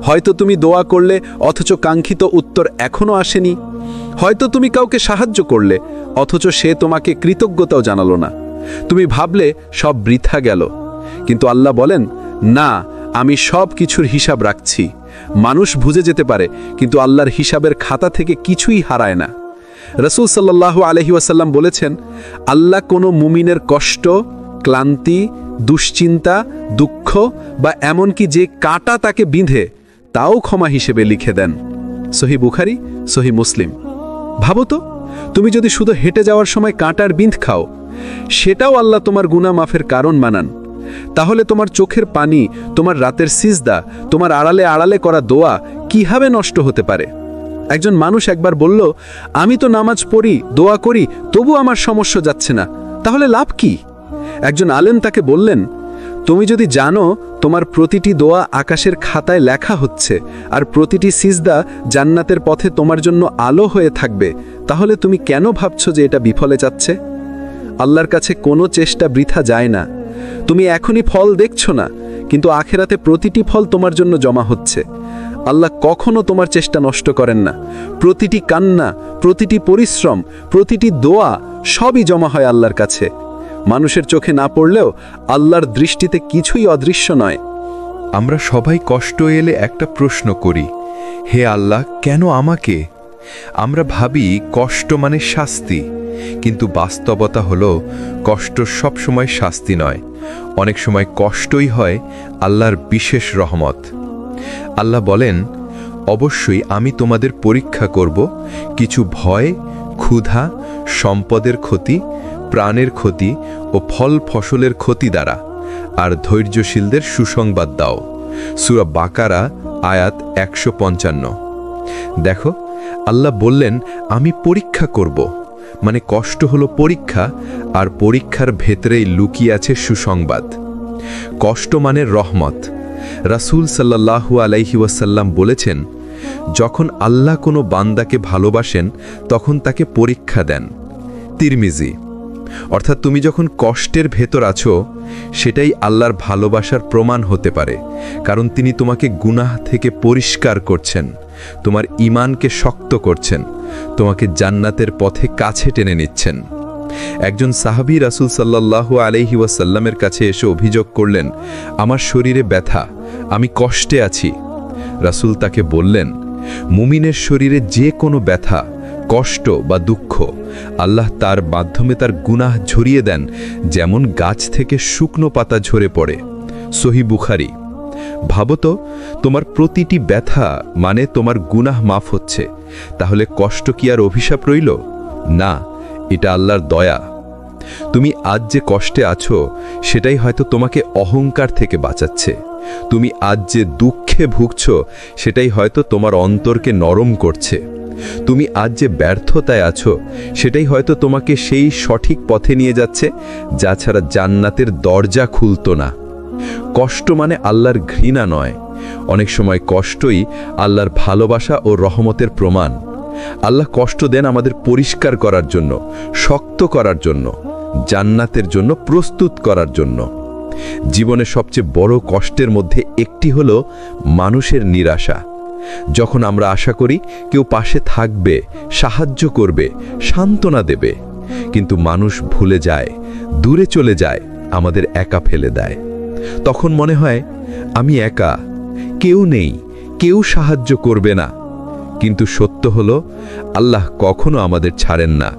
হয়তো তুমি দোয়া করলে অথচ কাঙ্ক্ষিত উত্তর এখনো আসেনি, হয়তো তুমি কাউকে সাহায্য করলে অথচ সে তোমাকে কৃতজ্ঞতাও জানালো না। তুমি ভাবলে সব বৃথা গেল, কিন্তু আল্লাহ বলেন, না, আমি সব কিছুর হিসাব রাখছি। মানুষ বুঝে যেতে পারে, কিন্তু আল্লাহর হিসাবের খাতা থেকে কিছুই হারায় না। রাসূল সাল্লাল্লাহু আলাইহি ওয়াসাল্লাম বলেছেন, আল্লাহ কোনো মুমিনের কষ্ট, ক্লান্তি, দুশ্চিন্তা, দুঃখ বা এমনকি যে কাঁটা তাকে বিঁধে তাও ক্ষমা হিসেবে লিখে দেন। সহিহ বুখারী, সহিহ মুসলিম। ভাবো তো, তুমি যদি শুধু হেঁটে যাওয়ার সময় কাঁটার বিঁধ খাও, সেটাও আল্লাহ তোমার গুনাহ মাফের কারণ বানান। তাহলে তোমার চোখের পানি, তোমার রাতের সিজদা, তোমার আড়ালে আড়ালে করা দোয়া কিভাবে নষ্ট হতে পারে? একজন মানুষ একবার বলল, আমি তো নামাজ পড়ি, দোয়া করি, তবু আমার সমস্যা যাচ্ছে না, তাহলে লাভ কি? একজন আলেম তাকে বললেন, তুমি যদি জানো তোমার প্রতিটি দোয়া আকাশের খাতায় লেখা হচ্ছে আর প্রতিটি সিজদা জান্নাতের পথে তোমার জন্য আলো হয়ে থাকবে, তাহলে তুমি কেন ভাবছো যে এটা বিফলে যাচ্ছে? আল্লাহর কাছে কোনো চেষ্টা বৃথা যায় না। তুমি এখনই ফল দেখছো না, কিন্তু আখেরাতে প্রতিটি ফল তোমার জন্য জমা হচ্ছে। আল্লাহ কখনো তোমার চেষ্টা নষ্ট করেন না। প্রতিটি কান্না, প্রতিটি পরিশ্রম, প্রতিটি দোয়া সবই জমা হয় আল্লাহর কাছে। মানুষের চোখে না পড়লেও আল্লাহর দৃষ্টিতে কিছুই অদৃশ্য নয়। আমরা সবাই কষ্ট এলে একটা প্রশ্ন করি, হে আল্লাহ, কেন আমাকে? আমরা ভাবি কষ্ট মানে শাস্তি, কিন্তু বাস্তবতা হলো কষ্ট সবসময় শাস্তি নয়। অনেক সময় কষ্টই হয় আল্লাহর বিশেষ রহমত। আল্লাহ বলেন, অবশ্যই আমি তোমাদের পরীক্ষা করব কিছু ভয়, ক্ষুধা, সম্পদের ক্ষতি, প্রাণের ক্ষতি ও ফল ফসলের ক্ষতি দ্বারা, আর ধৈর্যশীলদের সুসংবাদ দাও। সূরা বাকারা আয়াত 155। দেখো, আল্লাহ বললেন আমি পরীক্ষা করব, মানে কষ্ট হলো পরীক্ষা, আর পরীক্ষার ভেতরেই লুকিয়ে আছে সুসংবাদ। কষ্ট মানে রহমত। রাসূল সাল্লাল্লাহু আলাইহি ওয়াসাল্লাম বলেছেন, যখন আল্লাহ কোনো বান্দাকে ভালোবাসেন তখন তাকে পরীক্ষা দেন। তিরমিজি। অর্থাৎ তুমি যখন কষ্টের ভেতর আছো, সেটাই আল্লাহর ভালোবাসার প্রমাণ হতে পারে, কারণ তিনি তোমাকে গুনাহ থেকে পরিষ্কার করছেন, তোমার ঈমানকে শক্ত করছেন, তোমাকে জান্নাতের পথে কাছে টেনে নিচ্ছেন। একজন সাহাবী রাসূল সাল্লাল্লাহু আলাইহি ওয়াসাল্লামের কাছে এসে অভিযোগ করলেন, আমার শরীরে ব্যথা, আমি কষ্টে আছি। রাসূল তাকে বললেন, মুমিনের শরীরে যে কোনো ব্যথা, কষ্ট বা দুঃখ আল্লাহ তার মাধ্যমে তার গুনাহ ঝরিয়ে দেন, যেমন গাছ থেকে শুকনো পাতা ঝরে পড়ে। সহিহ বুখারী। ভাবো তো, তোমার প্রতিটি ব্যথা মানে তোমার গুনাহ মাফ হচ্ছে, তাহলে কষ্ট কি আর অভিশাপ রইল? না, এটা আল্লাহর দয়া। তুমি আজ যে কষ্টে আছো, সেটাই হয়তো তোমাকে অহংকার থেকে বাঁচাচ্ছে। তুমি আজ যে দুঃখে ভুগছো, সেটাই হয়তো তোমার অন্তরকে নরম করছে। তুমি আজ যে ব্যর্থতায় আছো, সেটাই হয়তো তোমাকে সেই সঠিক পথে নিয়ে যাচ্ছে, যা ছাড়া জান্নাতের দরজা খুলতো না। কষ্ট মানে আল্লাহর ঘৃণা নয়, অনেক সময় কষ্টই আল্লাহর ভালোবাসা ও রহমতের প্রমাণ। আল্লাহ কষ্ট দেন আমাদের পরিষ্কার করার জন্য, শক্ত করার জন্য, জান্নাতের জন্য প্রস্তুত করার জন্য। জীবনের সবচেয়ে বড় কষ্টের মধ্যে একটি হলো মানুষের নিরাশা। যখন আমরা আশা করি কেউ পাশে থাকবে, সাহায্য করবে, সান্ত্বনা দেবে, কিন্তু মানুষ ভুলে যায়, দূরে চলে যায়, আমাদের একা ফেলে দেয়। তখন মনে হয় আমি একা, কেউ নেই, কেউ সাহায্য করবে না। কিন্তু সত্য হলো আল্লাহ কখনো আমাদের ছাড়েন না।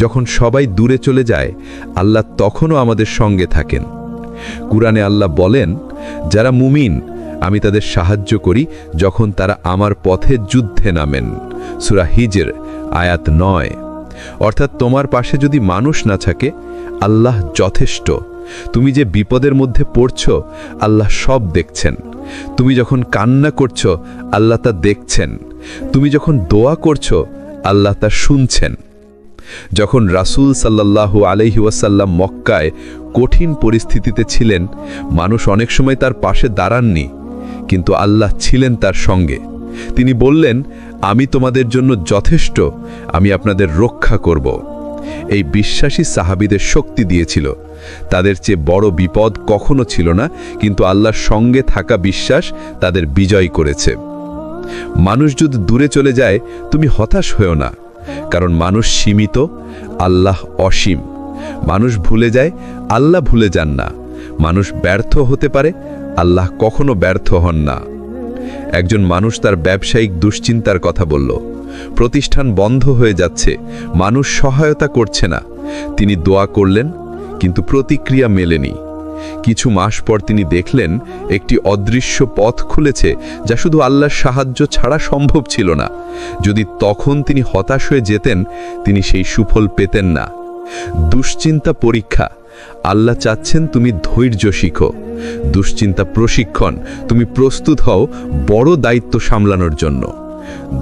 যখন সবাই দূরে চলে যায়, আল্লাহ তখনও আমাদের সঙ্গে থাকেন। কুরআনে আল্লাহ বলেন, যারা মুমিন আমি তাদের সাহায্য করি যখন তারা আমার পথে যুদ্ধে নামেন। সূরা হিজর আয়াত 9। অর্থাৎ তোমার পাশে যদি মানুষ না থাকে, আল্লাহ যথেষ্ট। তুমি যে বিপদের মধ্যে পড়ছো, আল্লাহ সব দেখছেন। তুমি যখন কান্না করছো, আল্লাহ তা দেখছেন। তুমি যখন দোয়া করছো, আল্লাহ তা শুনছেন। যখন রাসূল সাল্লাল্লাহু আলাইহি ওয়াসাল্লাম মক্কায় কঠিন পরিস্থিতিতে ছিলেন, মানুষ অনেক সময় তার পাশে দাঁড়াননি, কিন্তু আল্লাহ ছিলেন তার সঙ্গে। তিনি বললেন, আমি তোমাদের জন্য যথেষ্ট, আমি আপনাদের রক্ষা করব। এই বিশ্বাসী সাহাবীদের শক্তি দিয়েছিল। তাদের চেয়ে বড় বিপদ কখনো ছিল না, কিন্তু আল্লাহর সঙ্গে থাকা বিশ্বাস তাদের বিজয় করেছে। মানুষ যদি দূরে চলে যায়, তুমি হতাশ হও না, কারণ মানুষ সীমিত, আল্লাহ অসীম। মানুষ ভুলে যায়, আল্লাহ ভুলে যান না। মানুষ ব্যর্থ হতে পারে, আল্লাহ কখনো ব্যর্থ হন না। একজন মানুষ তার ব্যবসায়িক দুশ্চিন্তার কথা বলল। প্রতিষ্ঠান বন্ধ হয়ে যাচ্ছে, মানুষ সহায়তা করছে না। তিনি দোয়া করলেন, কিন্তু প্রতিক্রিয়া মেলেনি। কিছু মাস পর তিনি দেখলেন একটি অদৃশ্য পথ খুলেছে, যা শুধু আল্লাহর সাহায্য ছাড়া সম্ভব ছিল না। যদি তখন তিনি হতাশ হয়ে যেতেন, তিনি সেই সুফল পেতেন না। দুশ্চিন্তা পরীক্ষা, আল্লাহ চাচ্ছেন তুমি ধৈর্য শিখো। দুশ্চিন্তা প্রশিক্ষণ, তুমি প্রস্তুত হও বড় দায়িত্ব সামলানোর জন্য।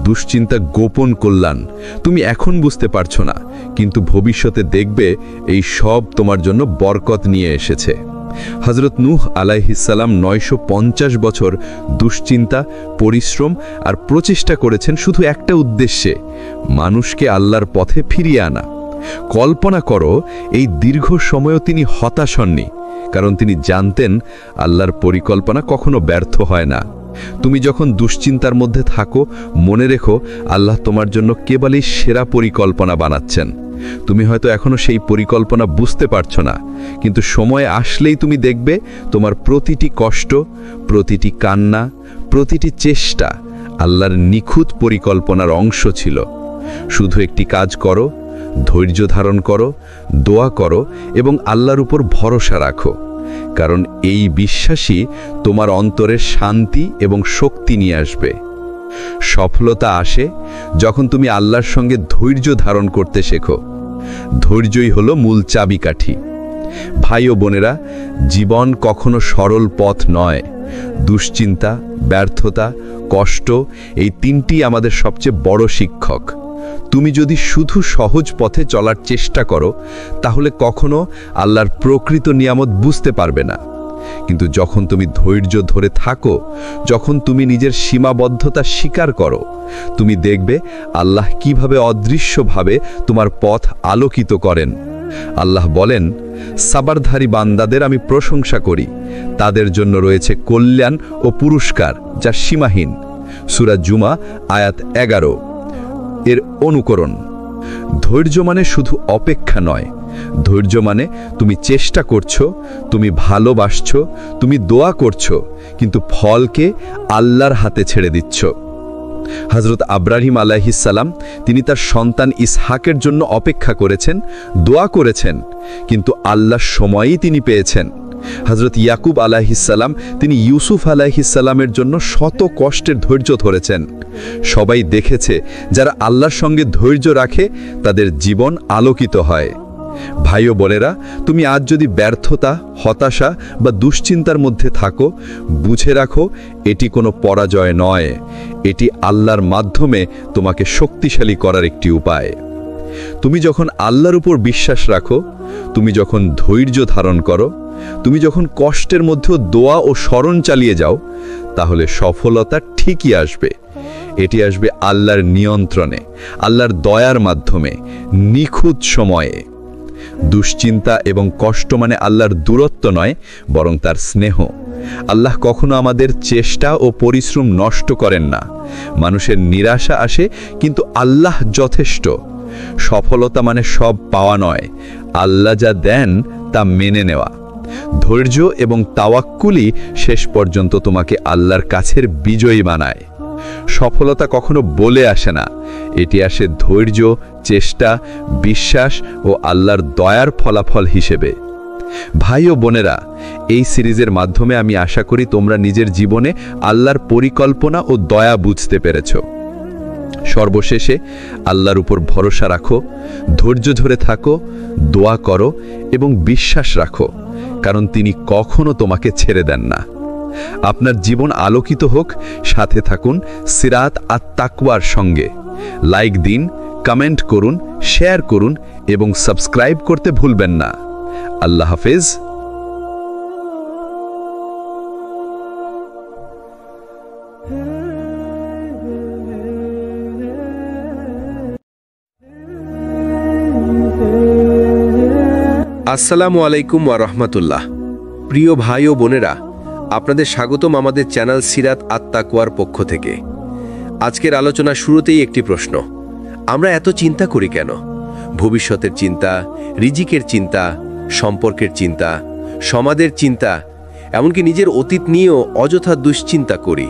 দুশ্চিন্তা গোপন কল্যাণ, তুমি এখন বুঝতে পারছো না, কিন্তু ভবিষ্যতে দেখবে এই সব তোমার জন্য বরকত নিয়ে এসেছে। হযরত নূহ আলাইহিসসালাম 950 বছর দুশ্চিন্তা, পরিশ্রম আর প্রচেষ্টা করেছেন শুধু একটা উদ্দেশ্যে, মানুষকে আল্লাহর পথে ফিরিয়ে আনা। কল্পনা করো, এই দীর্ঘ সময়ও তিনি হতাশ হননি, কারণ তিনি জানতেন আল্লাহর পরিকল্পনা কখনো ব্যর্থ হয় না। তুমি যখন দুশ্চিন্তার মধ্যে থাকো, মনে রেখো আল্লাহ তোমার জন্য কেবলই সেরা পরিকল্পনা বানাচ্ছেন। তুমি হয়তো এখনো সেই পরিকল্পনা বুঝতে পারছো না, কিন্তু সময় আসলেই তুমি দেখবে তোমার প্রতিটি কষ্ট, প্রতিটি কান্না, প্রতিটি চেষ্টা আল্লাহর নিখুঁত পরিকল্পনার অংশ ছিল। শুধু একটি কাজ করো, ধৈর্য ধারণ করো, দোয়া করো এবং আল্লাহর উপর ভরসা রাখো, কারণ এই বিশ্বাসই তোমার অন্তরের শান্তি এবং শক্তি নিয়ে আসবে। সফলতা আসে যখন তুমি আল্লাহর সঙ্গে ধৈর্য ধারণ করতে শেখো। ধৈর্যই হলো মূল চাবিকাঠি। ভাই ও বোনেরা, জীবন কখনো সরল পথ নয়। দুশ্চিন্তা, ব্যর্থতা, কষ্ট, এই তিনটি আমাদের সবচেয়ে বড় শিক্ষক। তুমি যদি শুধু সহজ পথে চলার চেষ্টা করো, তাহলে কখনো আল্লাহর প্রকৃত নিয়ামত বুঝতে পারবে না। কিন্তু যখন তুমি ধৈর্য ধরে থাকো, যখন তুমি নিজের সীমাবদ্ধতা স্বীকার করো, তুমি দেখবে আল্লাহ কিভাবে অদৃশ্যভাবে তোমার পথ আলোকিত করেন। আল্লাহ বলেন, সাবরধারী বান্দাদের আমি প্রশংসা করি, তাদের জন্য রয়েছে কল্যাণ ও পুরস্কার যা সীমাহীন। সূরা জুমা আয়াত 11। এর অনুকরণ। ধৈর্য মানে শুধু অপেক্ষা নয়, ধৈর্য মানে তুমি চেষ্টা করছো, তুমি ভালোবাসছো, তুমি দোয়া করছো, কিন্তু ফলকে আল্লাহর হাতে ছেড়ে দিচ্ছ। হযরত ইব্রাহিম আলাইহিসসালাম তিনি তার সন্তান ইসহাকের জন্য অপেক্ষা করেছেন, দোয়া করেছেন, কিন্তু আল্লাহর সময়ই তিনি পেয়েছেন। হযরত ইয়াকুব আলাইহিসসালাম তিনি ইউসুফ আলাইহিসসালামের জন্য শত কষ্টের ধৈর্য ধরেছেন। সবাই দেখেছে যারা আল্লাহর সঙ্গে ধৈর্য রাখে তাদের জীবন আলোকিত হয়। ভাই ও বোনেরা, তুমি আজ যদি ব্যর্থতা, হতাশা বা দুশ্চিন্তার মধ্যে থাকো, বুঝে রাখো এটি কোনো পরাজয় নয়, এটি আল্লাহর মাধ্যমে তোমাকে শক্তিশালী করার একটি উপায়। তুমি যখন আল্লাহর উপর বিশ্বাস রাখো, তুমি যখন ধৈর্য ধারণ করো, তুমি যখন কষ্টের মধ্যেও দোয়া ও স্মরণ চালিয়ে যাও, তাহলে সফলতা ঠিকই আসবে। এটি আসবে আল্লাহর নিয়ন্ত্রণে, আল্লাহর দয়ার মাধ্যমে, নিখুঁত সময়ে। দুশ্চিন্তা এবং কষ্ট মানে আল্লাহর দূরত্ব নয়, বরং তার স্নেহ। আল্লাহ কখনো আমাদের চেষ্টা ও পরিশ্রম নষ্ট করেন না। মানুষের নিরাশা আসে, কিন্তু আল্লাহ যথেষ্ট। সফলতা মানে সব পাওয়া নয়, আল্লাহ যা দেন তা মেনে নেওয়া। ধৈর্য এবং তাওয়াক্কুলই শেষ পর্যন্ত তোমাকে আল্লাহর কাছের বিজয়ী বানায়। সফলতা কখনো বলে আসে না, এটি আসে ধৈর্য, চেষ্টা, বিশ্বাস ও আল্লাহর দয়ার ফলাফল হিসেবে। ভাই ও বোনেরা, এই সিরিজের মাধ্যমে আমি আশা করি তোমরা নিজের জীবনে আল্লাহর পরিকল্পনা ও দয়া বুঝতে পেরেছ। সর্বশেষে আল্লাহর উপর ভরসা রাখো, ধৈর্য ধরে থাকো, দোয়া করো এবং বিশ্বাস রাখো, কারণ তিনি কখনো তোমাকে ছেড়ে দেন না। আপনার জীবন আলোকিত হোক, সাথে থাকুন সিরাত আত-তাকওয়ার সঙ্গে। লাইক দিন, কমেন্ট করুন, শেয়ার করুন এবং সাবস্ক্রাইব করতে ভুলবেন না। আল্লাহ হাফেজ। আসসালামু আলাইকুম ওয়া রাহমাতুল্লাহ। প্রিয় ভাই ও বোনেরা, আপনাদের স্বাগতম আমাদের চ্যানেল সিরাত আত-তাকওয়ার পক্ষ থেকে। আজকের আলোচনা শুরুতেই একটি প্রশ্ন, আমরা এত চিন্তা করি কেন? ভবিষ্যতের চিন্তা, রিজিকের চিন্তা, সম্পর্কের চিন্তা, সমাজের চিন্তা, এমনকি নিজের অতীত নিয়েও অযথা দুশ্চিন্তা করি।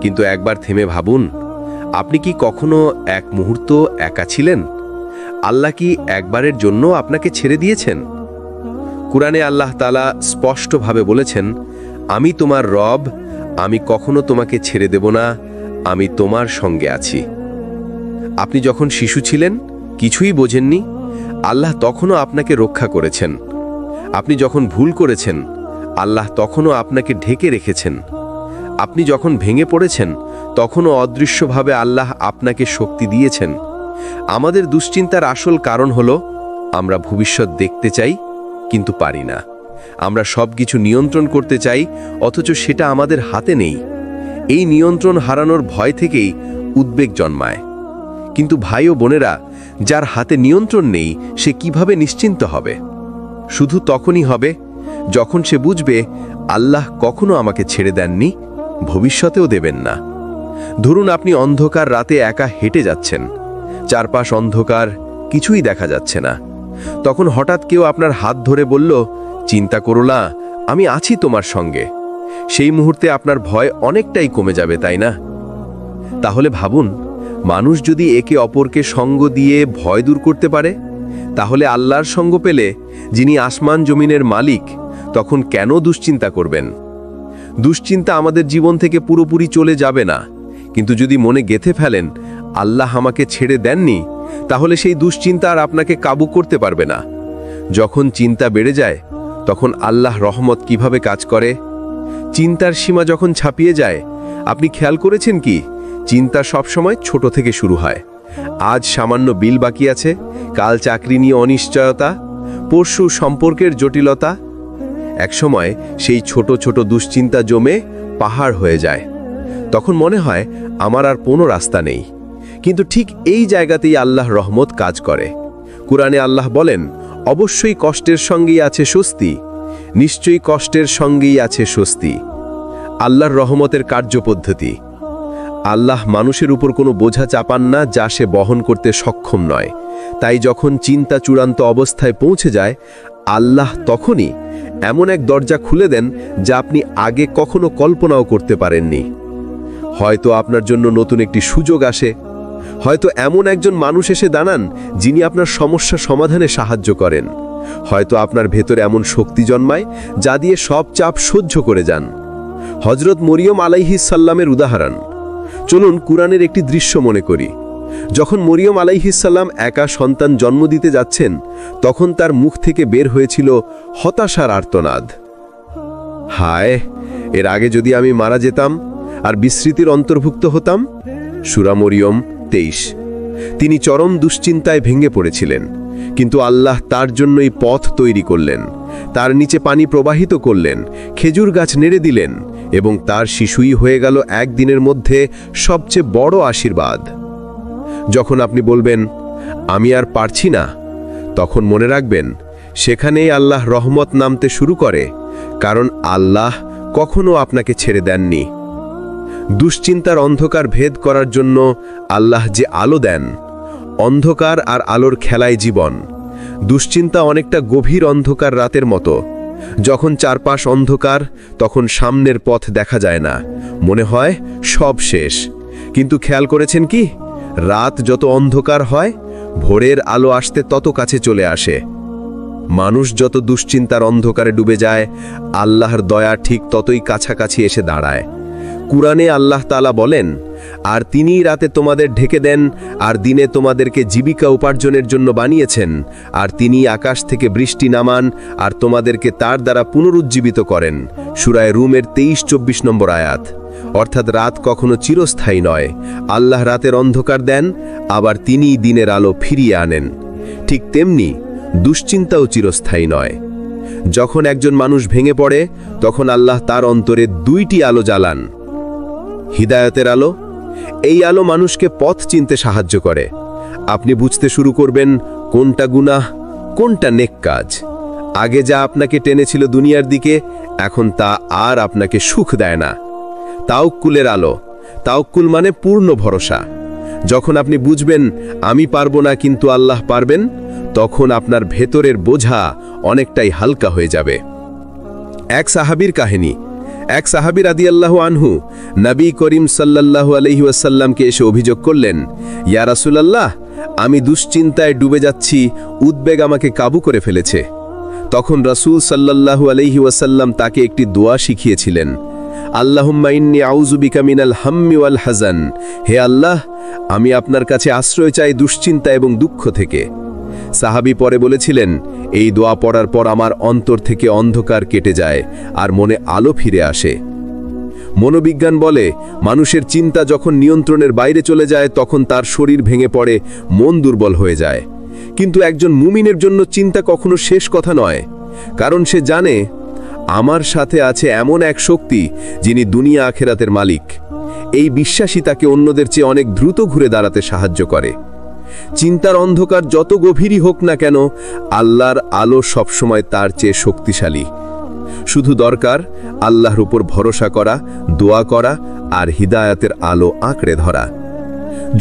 কিন্তু একবার থেমে ভাবুন, আপনি কি কখনো এক মুহূর্ত একা ছিলেন? আল্লাহ কি একবারের জন্য আপনাকে ছেড়ে দিয়েছেন? কুরআনে আল্লাহ তাআলা স্পষ্টভাবে বলেছেন, আমি তোমার রব, আমি কখনো তোমাকে ছেড়ে দেব না, আমি তোমার সঙ্গে আছি। আপনি যখন শিশু ছিলেন, কিছুই বোঝেননি, আল্লাহ তখনও আপনাকে রক্ষা করেছেন। আপনি যখন ভুল করেছেন, আল্লাহ তখনও আপনাকে ঢেকে রেখেছেন। আপনি যখন ভেঙে পড়েছেন, তখনও অদৃশ্যভাবে আল্লাহ আপনাকে শক্তি দিয়েছেন। আমাদের দুশ্চিন্তার আসল কারণ হলো আমরা ভবিষ্যৎ দেখতে চাই কিন্তু পারি না। আমরা সব কিছু নিয়ন্ত্রণ করতে চাই, অথচ সেটা আমাদের হাতে নেই। এই নিয়ন্ত্রণ হারানোর ভয় থেকেই উদ্বেগ জন্মায়। কিন্তু ভাই ও বোনেরা, যার হাতে নিয়ন্ত্রণ নেই সে কিভাবে নিশ্চিন্ত হবে? শুধু তখনই হবে যখন সে বুঝবে আল্লাহ কখনো আমাকে ছেড়ে দেননি, ভবিষ্যতেও দেবেন না। ধরুন আপনি অন্ধকার রাতে একা হেঁটে যাচ্ছেন, চারপাশ অন্ধকার, কিছুই দেখা যাচ্ছে না। তখন হঠাৎ কেউ আপনার হাত ধরে বলল, চিন্তা করো না, আমি আছি তোমার সঙ্গে। সেই মুহূর্তে আপনার ভয় অনেকটাই কমে যাবে, তাই না? তাহলে ভাবুন, মানুষ যদি একে অপরকে সঙ্গ দিয়ে ভয় দূর করতে পারে, তাহলে আল্লাহর সঙ্গ পেলে, যিনি আসমান জমিনের মালিক, তখন কেন দুশ্চিন্তা করবেন? দুশ্চিন্তা আমাদের জীবন থেকে পুরোপুরি চলে যাবে না, কিন্তু যদি মনে গেঁথে ফেলেন আল্লাহ আমাকে ছেড়ে দেননি, তাহলে সেই দুশ্চিন্তা আর আপনাকে কাবু করতে পারবে না। যখন চিন্তা বেড়ে যায়, তখন আল্লাহ রহমত কিভাবে কাজ করে? চিন্তার সীমা যখন ছাপিয়ে যায়, আপনি খেয়াল করেছেন কি, চিন্তা সবসময় ছোট থেকে শুরু হয়। আজ সামান্য বিল বাকি আছে, কাল চাকরি নিয়ে অনিশ্চয়তা, পরশু সম্পর্কের জটিলতা। একসময় সেই ছোট ছোট দুশ্চিন্তা জমে পাহাড় হয়ে যায়। তখন মনে হয় আমার আর কোনো রাস্তা নেই। কিন্তু ঠিক এই জায়গাতেই আল্লাহর রহমত কাজ করে। কুরআনে আল্লাহ বলেন, অবশ্যই কষ্টের সঙ্গেই আছে স্বস্তি, নিশ্চয়ই কষ্টের সঙ্গেই আছে স্বস্তি। আল্লাহর রহমতের কার্যপদ্ধতি। আল্লাহ মানুষের উপর কোনো বোঝা চাপান না যা সে বহন করতে সক্ষম নয়। তাই যখন চিন্তা চূড়ান্ত অবস্থায় পৌঁছে যায়, আল্লাহ তখনই এমন এক দরজা খুলে দেন যা আপনি আগে কখনো কল্পনাও করতে পারেননি। হয়তো আপনার জন্য নতুন একটি সুযোগ আসে, হয়তো এমন একজন মানুষ এসে দাঁড়ান যিনি আপনার সমস্যা সমাধানে সাহায্য করেন, হয়তো আপনার ভেতরে এমন শক্তি জন্মায় যা দিয়ে সব চাপ সহ্য করে যান। হযরত মরিয়ম আলাইহিস সালামের উদাহরণ। চলুন কুরআনের একটি দৃশ্য মনে করি। যখন মরিয়ম আলাইহিস সালাম একা সন্তান জন্ম দিতে যাচ্ছেন, তখন তার মুখ থেকে বের হয়েছিল হতাশার আর্তনাদ। হায়, এর আগে যদি আমি মারা যেতাম আর বিস্মৃতির অন্তর্ভুক্ত হতাম। সূরা মরিয়ম 23। তিনি চরম দুশ্চিন্তায় ভেঙে পড়েছিলেন, কিন্তু আল্লাহ তার জন্যই পথ তৈরি করলেন, তার নিচে পানি প্রবাহিত করলেন, খেজুর গাছ নেড়ে দিলেন, এবং তার শিশুই হয়ে গেল একদিনের মধ্যে সবচেয়ে বড় আশীর্বাদ। যখন আপনি বলবেন আমি আর পারছি না, তখন মনে রাখবেন সেখানেই আল্লাহ রহমত নামতে শুরু করে, কারণ আল্লাহ কখনো আপনাকে ছেড়ে দেননি। দুশ্চিন্তার অন্ধকার ভেদ করার জন্য আল্লাহ যে আলো দেন, অন্ধকার আর আলোর খেলায় জীবন। দুশ্চিন্তা অনেকটা গভীর অন্ধকার রাতের মতো। যখন চারপাশ অন্ধকার, তখন সামনের পথ দেখা যায় না, মনে হয় সব শেষ। কিন্তু খেয়াল করেছেন কি, রাত যত অন্ধকার হয়, ভোরের আলো আসতে তত কাছে চলে আসে। মানুষ যত দুশ্চিন্তার অন্ধকারে ডুবে যায়, আল্লাহর দয়া ঠিক ততই কাছাকাছি এসে দাঁড়ায়। কুরআনে আল্লাহ তাআলা বলেন, আর তিনিই রাতে তোমাদের ঢেকে দেন, আর দিনে তোমাদেরকে জীবিকা উপার্জনের জন্য বানিয়েছেন, আর তিনিই আকাশ থেকে বৃষ্টি নামান, আর তোমাদেরকে তার দ্বারা পুনরুজ্জীবিত করেন। সূরা রুমের 23-24 নম্বর আয়াত। অর্থাৎ রাত কখনো চিরস্থায়ী নয়। আল্লাহ রাতের অন্ধকার দেন, আবার তিনিই দিনের আলো ফিরিয়ে আনেন। ঠিক তেমনি দুশ্চিন্তাও চিরস্থায়ী নয়। যখন একজন মানুষ ভেঙে পড়ে, তখন আল্লাহ তার অন্তরে দুইটি আলো জ্বালান। হিদায়াতের আলো। এই আলো মানুষকে পথ চিনতে সাহায্য করে। আপনি বুঝতে শুরু করবেন কোনটা গুনাহ, কোনটা নেক কাজ। আগে যা আপনাকে টেনেছিল দুনিয়ার দিকে, এখন তা আর আপনাকে সুখ দেয় না। তাওয়াক্কুলের আলো। তাওয়াক্কুল মানে পূর্ণ ভরসা। যখন আপনি বুঝবেন আমি পারবো না কিন্তু আল্লাহ পারবেন, তখন আপনার ভেতরের বোঝা অনেকটাই হালকা হয়ে যাবে। এক সাহাবীর কাহিনী। এক সাহাবী রাদিয়াল্লাহু আনহু নবী করিম সাল্লাল্লাহু আলাইহি ওয়াসাল্লামকে এসে অভিযোগ করলেন, ইয়া রাসূলুল্লাহ, আমি দুশ্চিন্তায় ডুবে যাচ্ছি, উদ্বেগ আমাকে কাবু করে ফেলেছে। তখন রাসূল সাল্লাল্লাহু আলাইহি ওয়াসাল্লাম তাকে একটি দোয়া শিখিয়েছিলেন, আল্লাহুম্মা ইন্নী আউযু বিকা মিনাল হাম্মি ওয়াল হাযান, হে আল্লাহ, আমি আপনার কাছে আশ্রয় চাই দুশ্চিন্তা এবং দুঃখ থেকে। সাহাবী পরে বলেছিলেন, এই দোয়া পড়ার পর আমার অন্তর থেকে অন্ধকার কেটে যায় আর মনে আলো ফিরে আসে। মনোবিজ্ঞান বলে, মানুষের চিন্তা যখন নিয়ন্ত্রণের বাইরে চলে যায় তখন তার শরীর ভেঙে পড়ে, মন দুর্বল হয়ে যায়। কিন্তু একজন মুমিনের জন্য চিন্তা কখনো শেষ কথা নয়, কারণ সে জানে আমার সাথে আছে এমন এক শক্তি যিনি দুনিয়া আখেরাতের মালিক। এই বিশ্বাসই তাকে অন্যদের চেয়ে অনেক দ্রুত ঘুরে দাঁড়াতে সাহায্য করে। চিন্তার অন্ধকার যত গভীরই হোক না কেন, আল্লাহর আলো সবসময় তার চেয়ে শক্তিশালী। শুধু দরকার আল্লাহর উপর ভরসা করা, দোয়া করা আর হিদায়াতের আলো আঁকড়ে ধরা।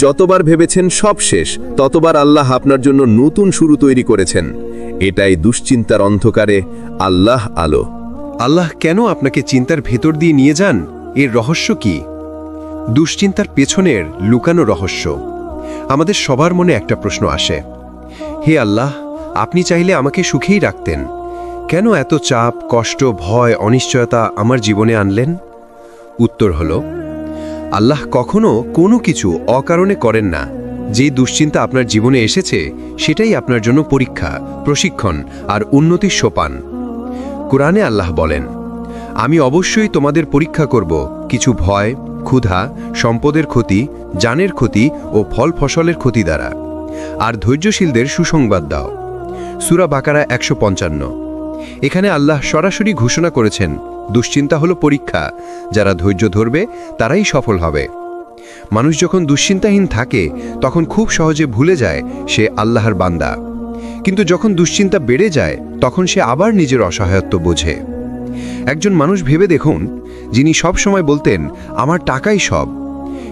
যতবার ভেবেছেন সব শেষ, ততবার আল্লাহ আপনার জন্য নতুন শুরু তৈরি করেছেন। এটাই দুশ্চিন্তার অন্ধকারে আল্লাহ আলো। আল্লাহ কেন আপনাকে চিন্তার ভেতর দিয়ে নিয়ে যান, এর রহস্য কি? দুশ্চিন্তার পেছনের লুকানো রহস্য। আমাদের সবার মনে একটা প্রশ্ন আসে, হে আল্লাহ, আপনি চাইলে আমাকে সুখেই রাখতেন, কেন এত চাপ, কষ্ট, ভয়, অনিশ্চয়তা আমার জীবনে আনলেন? উত্তর হল, আল্লাহ কখনো কোনো কিছু অকারণে করেন না। যেই দুশ্চিন্তা আপনার জীবনে এসেছে সেটাই আপনার জন্য পরীক্ষা, প্রশিক্ষণ আর উন্নতির সোপান। কোরআনে আল্লাহ বলেন, আমি অবশ্যই তোমাদের পরীক্ষা করব কিছু ভয়, ক্ষুধা, সম্পদের ক্ষতি, জানের ক্ষতি ও ফল ফসলের ক্ষতি দ্বারা, আর ধৈর্যশীলদের সুসংবাদ দাও। সূরা বাকারা 155। এখানে আল্লাহ সরাসরি ঘোষণা করেছেন, দুশ্চিন্তা হলো পরীক্ষা, যারা ধৈর্য ধরবে তারাই সফল হবে। মানুষ যখন দুশ্চিন্তাহীন থাকে তখন খুব সহজে ভুলে যায় সে আল্লাহর বান্দা, কিন্তু যখন দুশ্চিন্তা বেড়ে যায় তখন সে আবার নিজের অসহায়ত্ব বোঝে। একজন মানুষ ভেবে দেখুন, যিনি সব সময় বলতেন আমার টাকাই সব,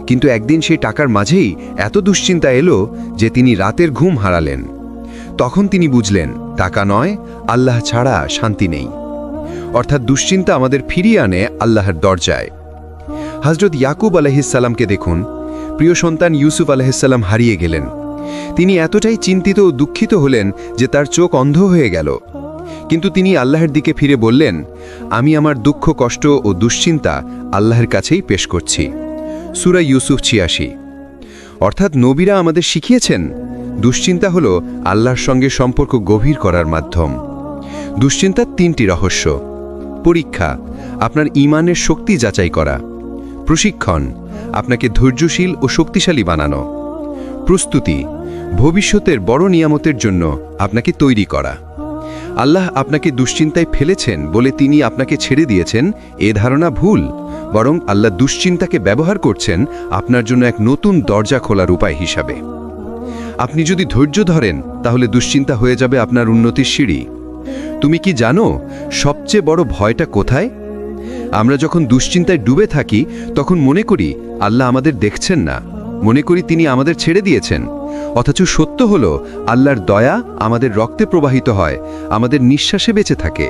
কিন্তু একদিন সেই টাকার মাঝেই এত দুশ্চিন্তা এলো যে তিনি রাতের ঘুম হারালেন। তখন তিনি বুঝলেন, টাকা নয়, আল্লাহ ছাড়া শান্তি নেই। অর্থাৎ দুশ্চিন্তা আমাদের ফিরিয়ে আনে আল্লাহর দরজায়। হযরত ইয়াকুব আলাইহিসসালামকে দেখুন, প্রিয় সন্তান ইউসুফ আলাইহিসসালাম হারিয়ে গেলেন। তিনি এতটাই চিন্তিত ও দুঃখিত হলেন যে তার চোখ অন্ধ হয়ে গেল। কিন্তু তিনি আল্লাহর দিকে ফিরে বললেন, আমি আমার দুঃখ, কষ্ট ও দুশ্চিন্তা আল্লাহর কাছেই পেশ করছি। সূরা ইউসুফ 86। অর্থাৎ নবীরা আমাদের শিখিয়েছেন, দুশ্চিন্তা হলো আল্লাহর সঙ্গে সম্পর্ক গভীর করার মাধ্যম। দুশ্চিন্তার 3টি রহস্য: পরীক্ষা, আপনার ঈমানের শক্তি যাচাই করা; প্রশিক্ষণ, আপনাকে ধৈর্যশীল ও শক্তিশালী বানানো; প্রস্তুতি, ভবিষ্যতের বড় নিয়ামতের জন্য আপনাকে তৈরি করা। আল্লাহ আপনাকে দুশ্চিন্তায় ফেলেছেন বলে তিনি আপনাকে ছেড়ে দিয়েছেন, এ ধারণা ভুল। বরং আল্লাহ দুশ্চিন্তাকে ব্যবহার করছেন আপনার জন্য এক নতুন দরজা খোলার উপায় হিসাবে। আপনি যদি ধৈর্য ধরেন তাহলে দুশ্চিন্তা হয়ে যাবে আপনার উন্নতির সিঁড়ি। তুমি কি জানো সবচেয়ে বড় ভয়টা কোথায়? আমরা যখন দুশ্চিন্তায় ডুবে থাকি তখন মনে করি আল্লাহ আমাদের দেখছেন না, মনে করি তিনি আমাদের ছেড়ে দিয়েছেন। অথচ সত্য হলো আল্লাহর দয়া আমাদের রক্তে প্রবাহিত হয়, আমাদের নিঃশ্বাসে বেঁচে থাকে।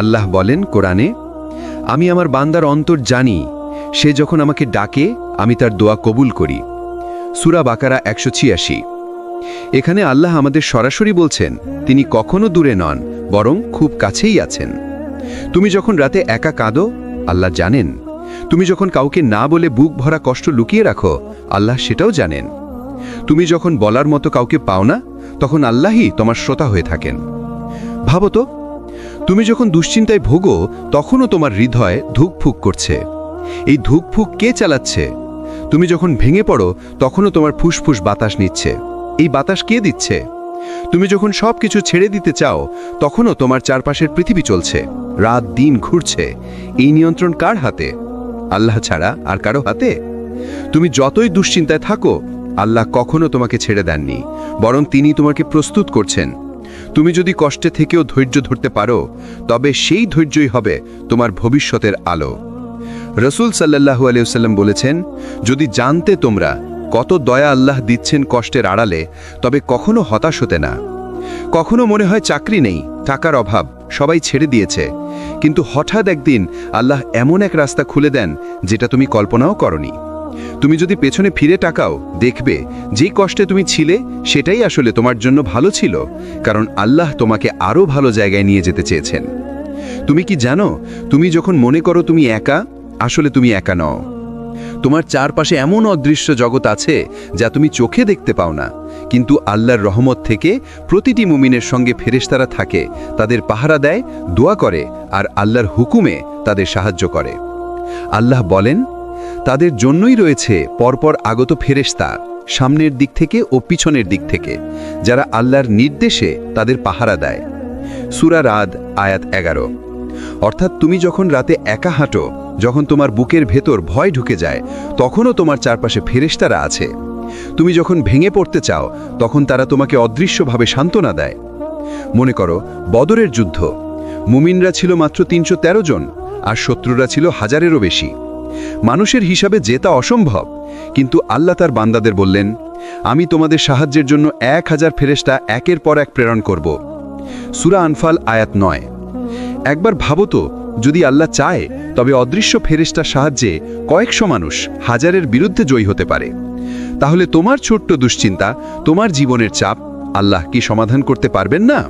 আল্লাহ বলেন কোরআনে, আমি আমার বান্দার অন্তর জানি, সে যখন আমাকে ডাকে আমি তার দোয়া কবুল করি। সূরা বাকারা 186। এখানে আল্লাহ আমাদের সরাসরি বলছেন তিনি কখনো দূরে নন, বরং খুব কাছেই আছেন। তুমি যখন রাতে একা কাঁদো, আল্লাহ জানেন। তুমি যখন কাউকে না বলে বুক ভরা কষ্ট লুকিয়ে রাখো, আল্লাহ সেটাও জানেন। তুমি যখন বলার মতো কাউকে পাও না, তখন আল্লাহই তোমার শ্রোতা হয়ে থাকেন। ভাবো তো, তুমি যখন দুশ্চিন্তায় ভোগো তখনও তোমার হৃদয় ধুকফুক করছে। এই ধুকফুক কে চালাচ্ছে? তুমি যখন ভেঙে পড়ো তখনও তোমার ফুসফুস বাতাস নিচ্ছে। এই বাতাস কে দিচ্ছে? তুমি যখন সব কিছু ছেড়ে দিতে চাও তখনও তোমার চারপাশের পৃথিবী চলছে, রাত দিন ঘুরছে। এই নিয়ন্ত্রণ কার হাতে? আল্লাহ ছাড়া আর কারো হাতে? তুমি যতই দুশ্চিন্তায় থাকো, আল্লাহ কখনো তোমাকে ছেড়ে দেননি, বরং তিনি তোমাকে প্রস্তুত করছেন। তুমি যদি কষ্টে থেকেও ধৈর্য ধরতে পারো, তবে সেই ধৈর্যই হবে তোমার ভবিষ্যতের আলো। রাসূল সাল্লাল্লাহু আলাইহি ওয়াসাল্লাম বলেছেন, যদি জানতে তোমরা কত দয়া আল্লাহ দিচ্ছেন কষ্টের আড়ালে, তবে কখনো হতাশ হতে না। কখনো মনে হয় চাকরি নেই, টাকার অভাব, সবাই ছেড়ে দিয়েছে, কিন্তু হঠাৎ একদিন আল্লাহ এমন এক রাস্তা খুলে দেন যেটা তুমি কল্পনাও করনি। তুমি যদি পেছনে ফিরে তাকাও, দেখবে যে কষ্টে তুমি ছিলে সেটাই আসলে তোমার জন্য ভালো ছিল, কারণ আল্লাহ তোমাকে আরও ভালো জায়গায় নিয়ে যেতে চেয়েছেন। তুমি কি জানো, তুমি যখন মনে করো তুমি একা, আসলে তুমি একা নও। তোমার চারপাশে এমন অদৃশ্য জগৎ আছে যা তুমি চোখে দেখতে পাও না, কিন্তু আল্লাহর রহমত থেকে প্রতিটি মুমিনের সঙ্গে ফেরেশতারা থাকে, তাদের পাহারা দেয়, দোয়া করে আর আল্লাহর হুকুমে তাদের সাহায্য করে। আল্লাহ বলেন, তাদের জন্যই রয়েছে পরপর আগত ফেরেশতা, সামনের দিক থেকে ও পিছনের দিক থেকে, যারা আল্লাহর নির্দেশে তাদের পাহারা দেয়। সূরা রাদ আয়াত 11। অর্থাৎ তুমি যখন রাতে একা হাঁটো, যখন তোমার বুকের ভেতর ভয় ঢুকে যায়, তখনও তোমার চারপাশে ফেরেশতারা আছে। তুমি যখন ভেঙে পড়তে চাও, তখন তারা তোমাকে অদৃশ্যভাবে সান্ত্বনা দেয়। মনে করো বদরের যুদ্ধ, মুমিনরা ছিল মাত্র 313 জন আর শত্রুরা ছিল হাজারেরও বেশি। মানুষের হিসাবে জেতা অসম্ভব, কিন্তু আল্লাহ তার বান্দাদের বললেন, আমি তোমাদের সাহায্যের জন্য 1000 ফেরেশতা একের পর এক প্রেরণ করব। সূরা আনফাল আয়াত 9। একবার ভাবো তো, যদি আল্লাহ চায় তবে অদৃশ্য ফেরেশতার সাহায্যে কয়েকশো মানুষ হাজারের বিরুদ্ধে জয়ী হতে পারে। তাহলে তোমার ছোট্ট দুশ্চিন্তা, তোমার জীবনের চাপ আল্লাহ কি সমাধান করতে পারবেন না?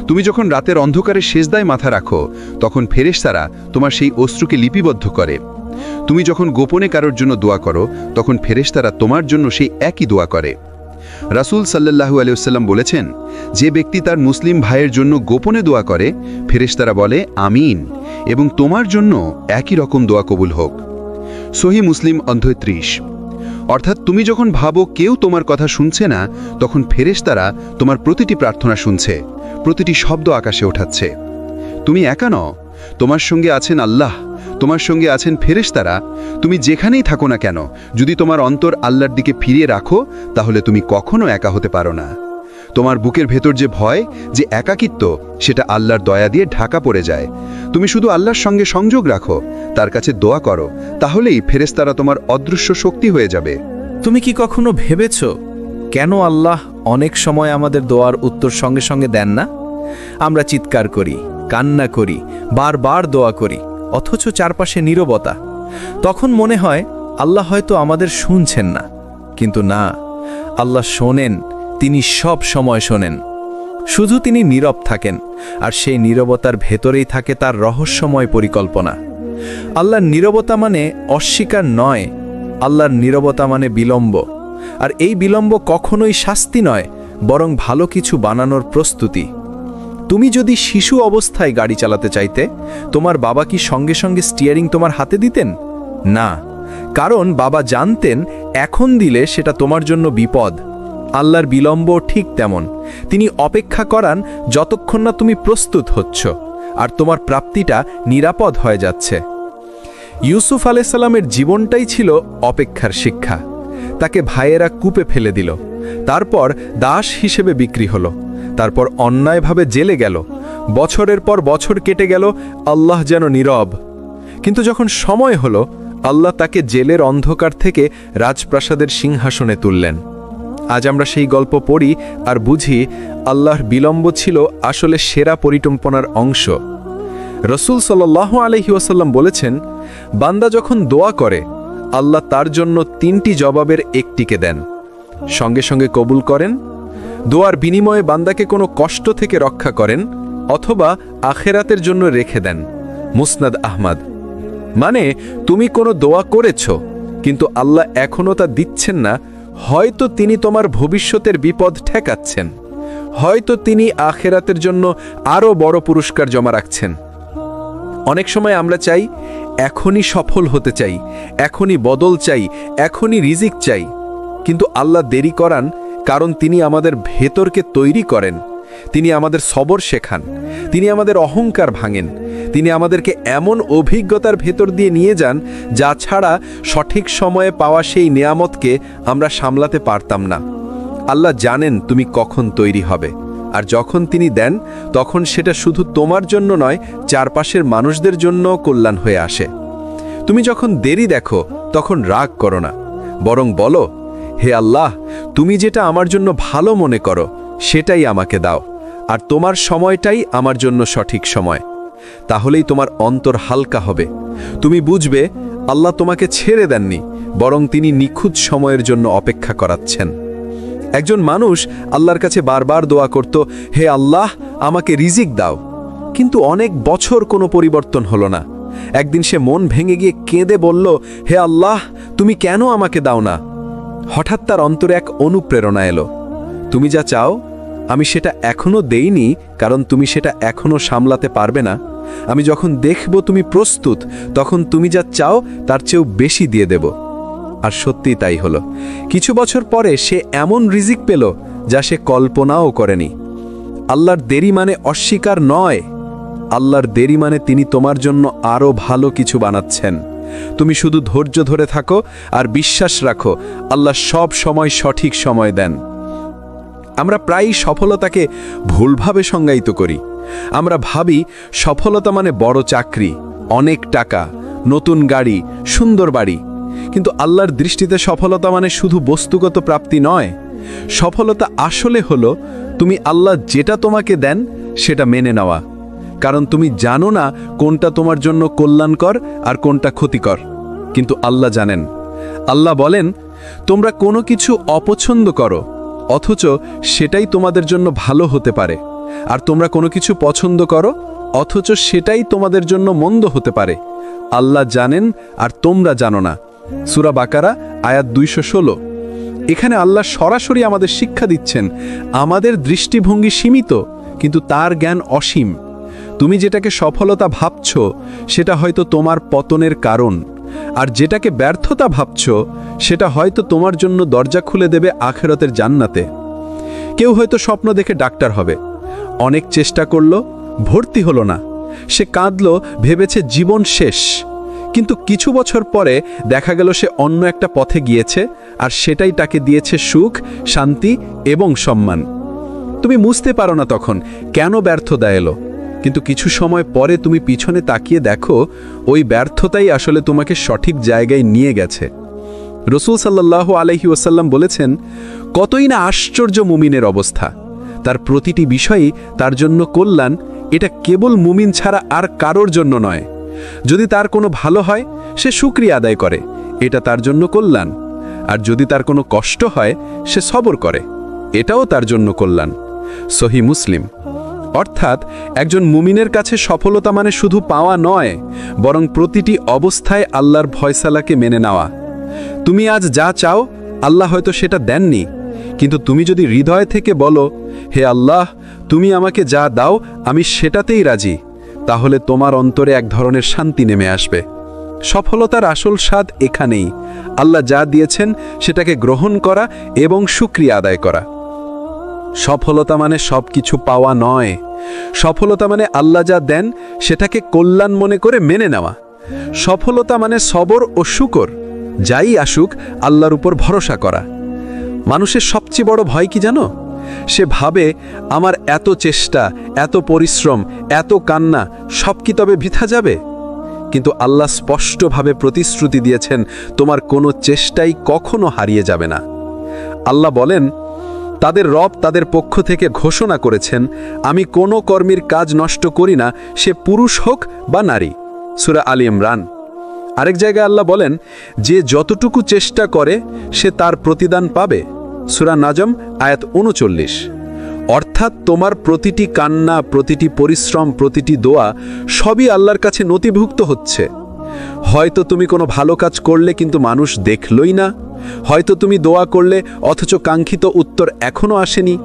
তুমি যখন রাতের অন্ধকারে সেজদায় মাথা রাখো, তখন ফেরেশতারা তোমার সেই অশ্রুকে লিপিবদ্ধ করে। তুমি যখন গোপনে কারোর জন্য দোয়া করো, তখন ফেরেশতারা তোমার জন্য সেই একই দোয়া করে। রাসূল সাল্লাল্লাহু আলাইহি ওয়াসাল্লাম বলেছেন, যে ব্যক্তি তার মুসলিম ভাইয়ের জন্য গোপনে দোয়া করে, ফেরেশতারা বলে আমিন, এবং তোমার জন্য একই রকম দোয়া কবুল হোক। সহিহ মুসলিম অধ্যায় 30। অর্থাৎ তুমি যখন ভাবো কেউ তোমার কথা শুনছে না, তখন ফেরেশতারা তোমার প্রতিটি প্রার্থনা শুনছে, প্রতিটি শব্দ আকাশে ওঠাচ্ছে। তুমি একা নও, তোমার সঙ্গে আছেন আল্লাহ, তোমার সঙ্গে আছেন ফেরেশতারা। তুমি যেখানেই থাকো না কেন, যদি তোমার অন্তর আল্লাহর দিকে ফিরিয়ে রাখো, তাহলে তুমি কখনো একা হতে পারো না। তোমার বুকের ভেতর যে ভয়, যে একাকিত্ব, সেটা আল্লাহর দয়া দিয়ে ঢাকা পড়ে যায়। তুমি শুধু আল্লাহর সঙ্গে সংযোগ রাখো, তার কাছে দোয়া করো, তাহলেই ফেরেশতারা তোমার অদৃশ্য শক্তি হয়ে যাবে। তুমি কি কখনো ভেবেছ কেন আল্লাহ অনেক সময় আমাদের দোয়ার উত্তর সঙ্গে সঙ্গে দেন না? আমরা চিৎকার করি, কান্না করি, বারবার দোয়া করি, অথচ চারপাশে নীরবতা। তখন মনে হয় আল্লাহ হয়তো আমাদের শুনছেন না, কিন্তু না, আল্লাহ শোনেন। তিনি সব সময় শোনেন, শুধু তিনি নীরব থাকেন, আর সেই নীরবতার ভেতরেই থাকে তার রহস্যময় পরিকল্পনা। আল্লাহর নীরবতা মানে অস্বীকার নয়, আল্লাহর নীরবতা মানে বিলম্ব। আর এই বিলম্ব কখনোই শাস্তি নয়, বরং ভালো কিছু বানানোর প্রস্তুতি। তুমি যদি শিশু অবস্থায় গাড়ি চালাতে চাইতে, তোমার বাবা কি সঙ্গে সঙ্গে স্টিয়ারিং তোমার হাতে দিতেন? না, কারণ বাবা জানতেন এখন দিলে সেটা তোমার জন্য বিপদ। আল্লাহর বিলম্ব ঠিক তেমন, তিনি অপেক্ষা করান যতক্ষণ না তুমি প্রস্তুত হচ্ছ আর তোমার প্রাপ্তিটা নিরাপদ হয়ে যাচ্ছে। ইউসুফ আলাইহিস সালামের জীবনটাই ছিল অপেক্ষার শিক্ষা। তাকে ভাইয়েরা কূপে ফেলে দিল, তারপর দাস হিসেবে বিক্রি হলো, তারপর অন্যায়ভাবে জেলে গেল। বছরের পর বছর কেটে গেল, আল্লাহ যেন নীরব। কিন্তু যখন সময় হলো, আল্লাহ তাকে জেলের অন্ধকার থেকে রাজপ্রাসাদের সিংহাসনে তুললেন। আজ আমরা সেই গল্প পড়ি আর বুঝি আল্লাহর বিলম্ব ছিল আসলে সেরা পরিকল্পনার অংশ। রাসূল সাল্লাল্লাহু আলাইহি ওয়াসাল্লাম বলেছেন, বান্দা যখন দোয়া করে, আল্লাহ তার জন্য 3টি জবাবের একটিকে দেন, সঙ্গে সঙ্গে কবুল করেন, দোয়ার বিনিময়ে বান্দাকে কোনো কষ্ট থেকে রক্ষা করেন, অথবা আখেরাতের জন্য রেখে দেন। মুসনাদ আহমদ। মানে তুমি কোনো দোয়া করেছ, কিন্তু আল্লাহ এখনও তা দিচ্ছেন না। হয়তো তিনি তোমার ভবিষ্যতের বিপদ ঠেকাচ্ছেন, হয়তো তিনি আখেরাতের জন্য আরও বড় পুরস্কার জমা রাখছেন। অনেক সময় আমরা চাই, এখনই সফল হতে চাই, এখনই বদল চাই, এখনই রিজিক চাই, কিন্তু আল্লাহ দেরি করান, কারণ তিনি আমাদের ভেতরকে তৈরি করেন, তিনি আমাদের সবর শেখান, তিনি আমাদের অহংকার ভাঙেন, তিনি আমাদেরকে এমন অভিজ্ঞতার ভেতর দিয়ে নিয়ে যান যা ছাড়া সঠিক সময়ে পাওয়া সেই নেয়ামতকে আমরা সামলাতে পারতাম না। আল্লাহ জানেন তুমি কখন তৈরি হবে, আর যখন তিনি দেন, তখন সেটা শুধু তোমার জন্য নয়, চারপাশের মানুষদের জন্য কল্যাণ হয়ে আসে। তুমি যখন দেরি দেখো, তখন রাগ করো না, বরং বলো, হে আল্লাহ, তুমি যেটা আমার জন্য ভালো মনে করো সেটাই আমাকে দাও। আর তোমার সময়টাই আমার জন্য সঠিক সময়। তাহলেই তোমার অন্তর হালকা হবে। তুমি বুঝবে আল্লাহ তোমাকে ছেড়ে দেননি, বরং তিনি নিখুঁত সময়ের জন্য অপেক্ষা করাচ্ছেন। একজন মানুষ আল্লাহর কাছে বারবার দোয়া করত, হে আল্লাহ, আমাকে রিজিক দাও। কিন্তু অনেক বছর কোনো পরিবর্তন হলো না। একদিন সে মন ভেঙে গিয়ে কেঁদে বলল, হে আল্লাহ, তুমি কেন আমাকে দাও না? হঠাৎ তার অন্তরে এক অনুপ্রেরণা এলো। তুমি যা চাও আমি সেটা এখনো দেইনি, কারণ তুমি সেটা এখনো সামলাতে পারবে না। আমি যখন দেখব তুমি প্রস্তুত, তখন তুমি যা চাও তার চেয়েও বেশি দিয়ে দেব। আর সত্যি তাই হলো। কিছু বছর পরে সে এমন রিজিক পেল যা সে কল্পনাও করেনি। আল্লাহর দেরি মানে অস্বীকার নয়। আল্লাহর দেরি মানে তিনি তোমার জন্য আরও ভালো কিছু বানাচ্ছেন। তুমি শুধু ধৈর্য ধরে থাকো আর বিশ্বাস রাখো, আল্লাহ সব সময় সঠিক সময় দেন। আমরা প্রায়ই সফলতাকে ভুলভাবে সংজ্ঞায়িত করি। আমরা ভাবি সফলতা মানে বড় চাকরি, অনেক টাকা, নতুন গাড়ি, সুন্দর বাড়ি। কিন্তু আল্লাহর দৃষ্টিতে সফলতা মানে শুধু বস্তুগত প্রাপ্তি নয়। সফলতা আসলে হলো তুমি আল্লাহ যেটা তোমাকে দেন সেটা মেনে নেওয়া। কারণ তুমি জানো না কোনটা তোমার জন্য কল্যাণকর আর কোনটা ক্ষতিকর, কিন্তু আল্লাহ জানেন। আল্লাহ বলেন, তোমরা কোনো কিছু অপছন্দ করো, অথচ সেটাই তোমাদের জন্য ভালো হতে পারে। আর তোমরা কোনো কিছু পছন্দ করো, অথচ সেটাই তোমাদের জন্য মন্দ হতে পারে। আল্লাহ জানেন আর তোমরা জানো না। সূরা বাকারা আয়াত 216। এখানে আল্লাহ সরাসরি আমাদের শিক্ষা দিচ্ছেন, আমাদের দৃষ্টিভঙ্গি সীমিত, কিন্তু তার জ্ঞান অসীম। তুমি যেটাকে সফলতা ভাবছ সেটা হয়তো তোমার পতনের কারণ, আর যেটাকে ব্যর্থতা ভাবছ সেটা হয়তো তোমার জন্য দরজা খুলে দেবে আখিরাতের জান্নাতে। কেউ হয়তো স্বপ্ন দেখে ডাক্তার হবে, অনেক চেষ্টা করলো, ভর্তি হলো না। সে কাঁদলো, ভেবেছে জীবন শেষ। কিন্তু কিছু বছর পরে দেখা গেল সে অন্য একটা পথে গিয়েছে, আর সেটাই তাকে দিয়েছে সুখ, শান্তি এবং সম্মান। তুমি বুঝতে পারো না তখন কেন ব্যর্থতা এলো, কিন্তু কিছু সময় পরে তুমি পিছনে তাকিয়ে দেখো ওই ব্যর্থতাই আসলে তোমাকে সঠিক জায়গায় নিয়ে গেছে। রাসূল সাল্লাল্লাহু আলাইহি ওয়াসাল্লাম বলেছেন, কতই না আশ্চর্য মুমিনের অবস্থা, তার প্রতিটি বিষয়ই তার জন্য কল্যাণ। এটা কেবল মুমিন ছাড়া আর কারোর জন্য নয়। যদি তার কোনো ভালো হয় সে শুকরিয়া আদায় করে, এটা তার জন্য কল্যাণ। আর যদি তার কোনো কষ্ট হয় সে সবর করে, এটাও তার জন্য কল্যাণ। সহিহ মুসলিম। অর্থাৎ একজন মুমিনের কাছে সফলতা মানে শুধু পাওয়া নয়, বরং প্রতিটি অবস্থায় আল্লাহর ফয়সালাকে মেনে নেওয়া। তুমি আজ যা চাও আল্লাহ হয়তো সেটা দেননি, কিন্তু তুমি যদি হৃদয় থেকে বলো, হে আল্লাহ, তুমি আমাকে যা দাও আমি সেটাতেই রাজি, তাহলে তোমার অন্তরে এক ধরনের শান্তি নেমে আসবে। সফলতার আসল স্বাদ এখানেই, আল্লাহ যা দিয়েছেন সেটাকে গ্রহণ করা এবং শুকরিয়া আদায় করা। সফলতা মানে সব কিছু পাওয়া নয়। সফলতা মানে আল্লাহ যা দেন সেটাকে কল্যাণ মনে করে মেনে নেওয়া। সফলতা মানে সবর ও শুকর, যাই আসুক আল্লাহর উপর ভরসা করা। মানুষের সবচেয়ে বড় ভয় কি জানো? সে ভাবে, আমার এত চেষ্টা, এত পরিশ্রম, এত কান্না সব কি তবে বৃথা যাবে? কিন্তু আল্লাহ স্পষ্টভাবে প্রতিশ্রুতি দিয়েছেন, তোমার কোনো চেষ্টাই কখনো হারিয়ে যাবে না। আল্লাহ বলেন, তাদের রব তাদের পক্ষ থেকে ঘোষণা করেছেন, আমি কোনো কর্মীর কাজ নষ্ট করি না, সে পুরুষ হোক বা নারী। সূরা আলী ইমরান। আরেক জায়গায় আল্লাহ বলেন, যে যতটুকু চেষ্টা করে সে তার প্রতিদান পাবে। সূরা নাজম আয়াত 39। অর্থাৎ তোমার প্রতিটি কান্না, প্রতিটি পরিশ্রম, প্রতিটি দোয়া সবই আল্লাহর কাছে নথিভুক্ত হচ্ছে। হয়তো তুমি কোনো ভালো কাজ করলে কিন্তু মানুষ দেখলই না, হয়তো তুমি দোয়া করলে অথচ কাঙ্ক্ষিত উত্তর এখনো আসেনি,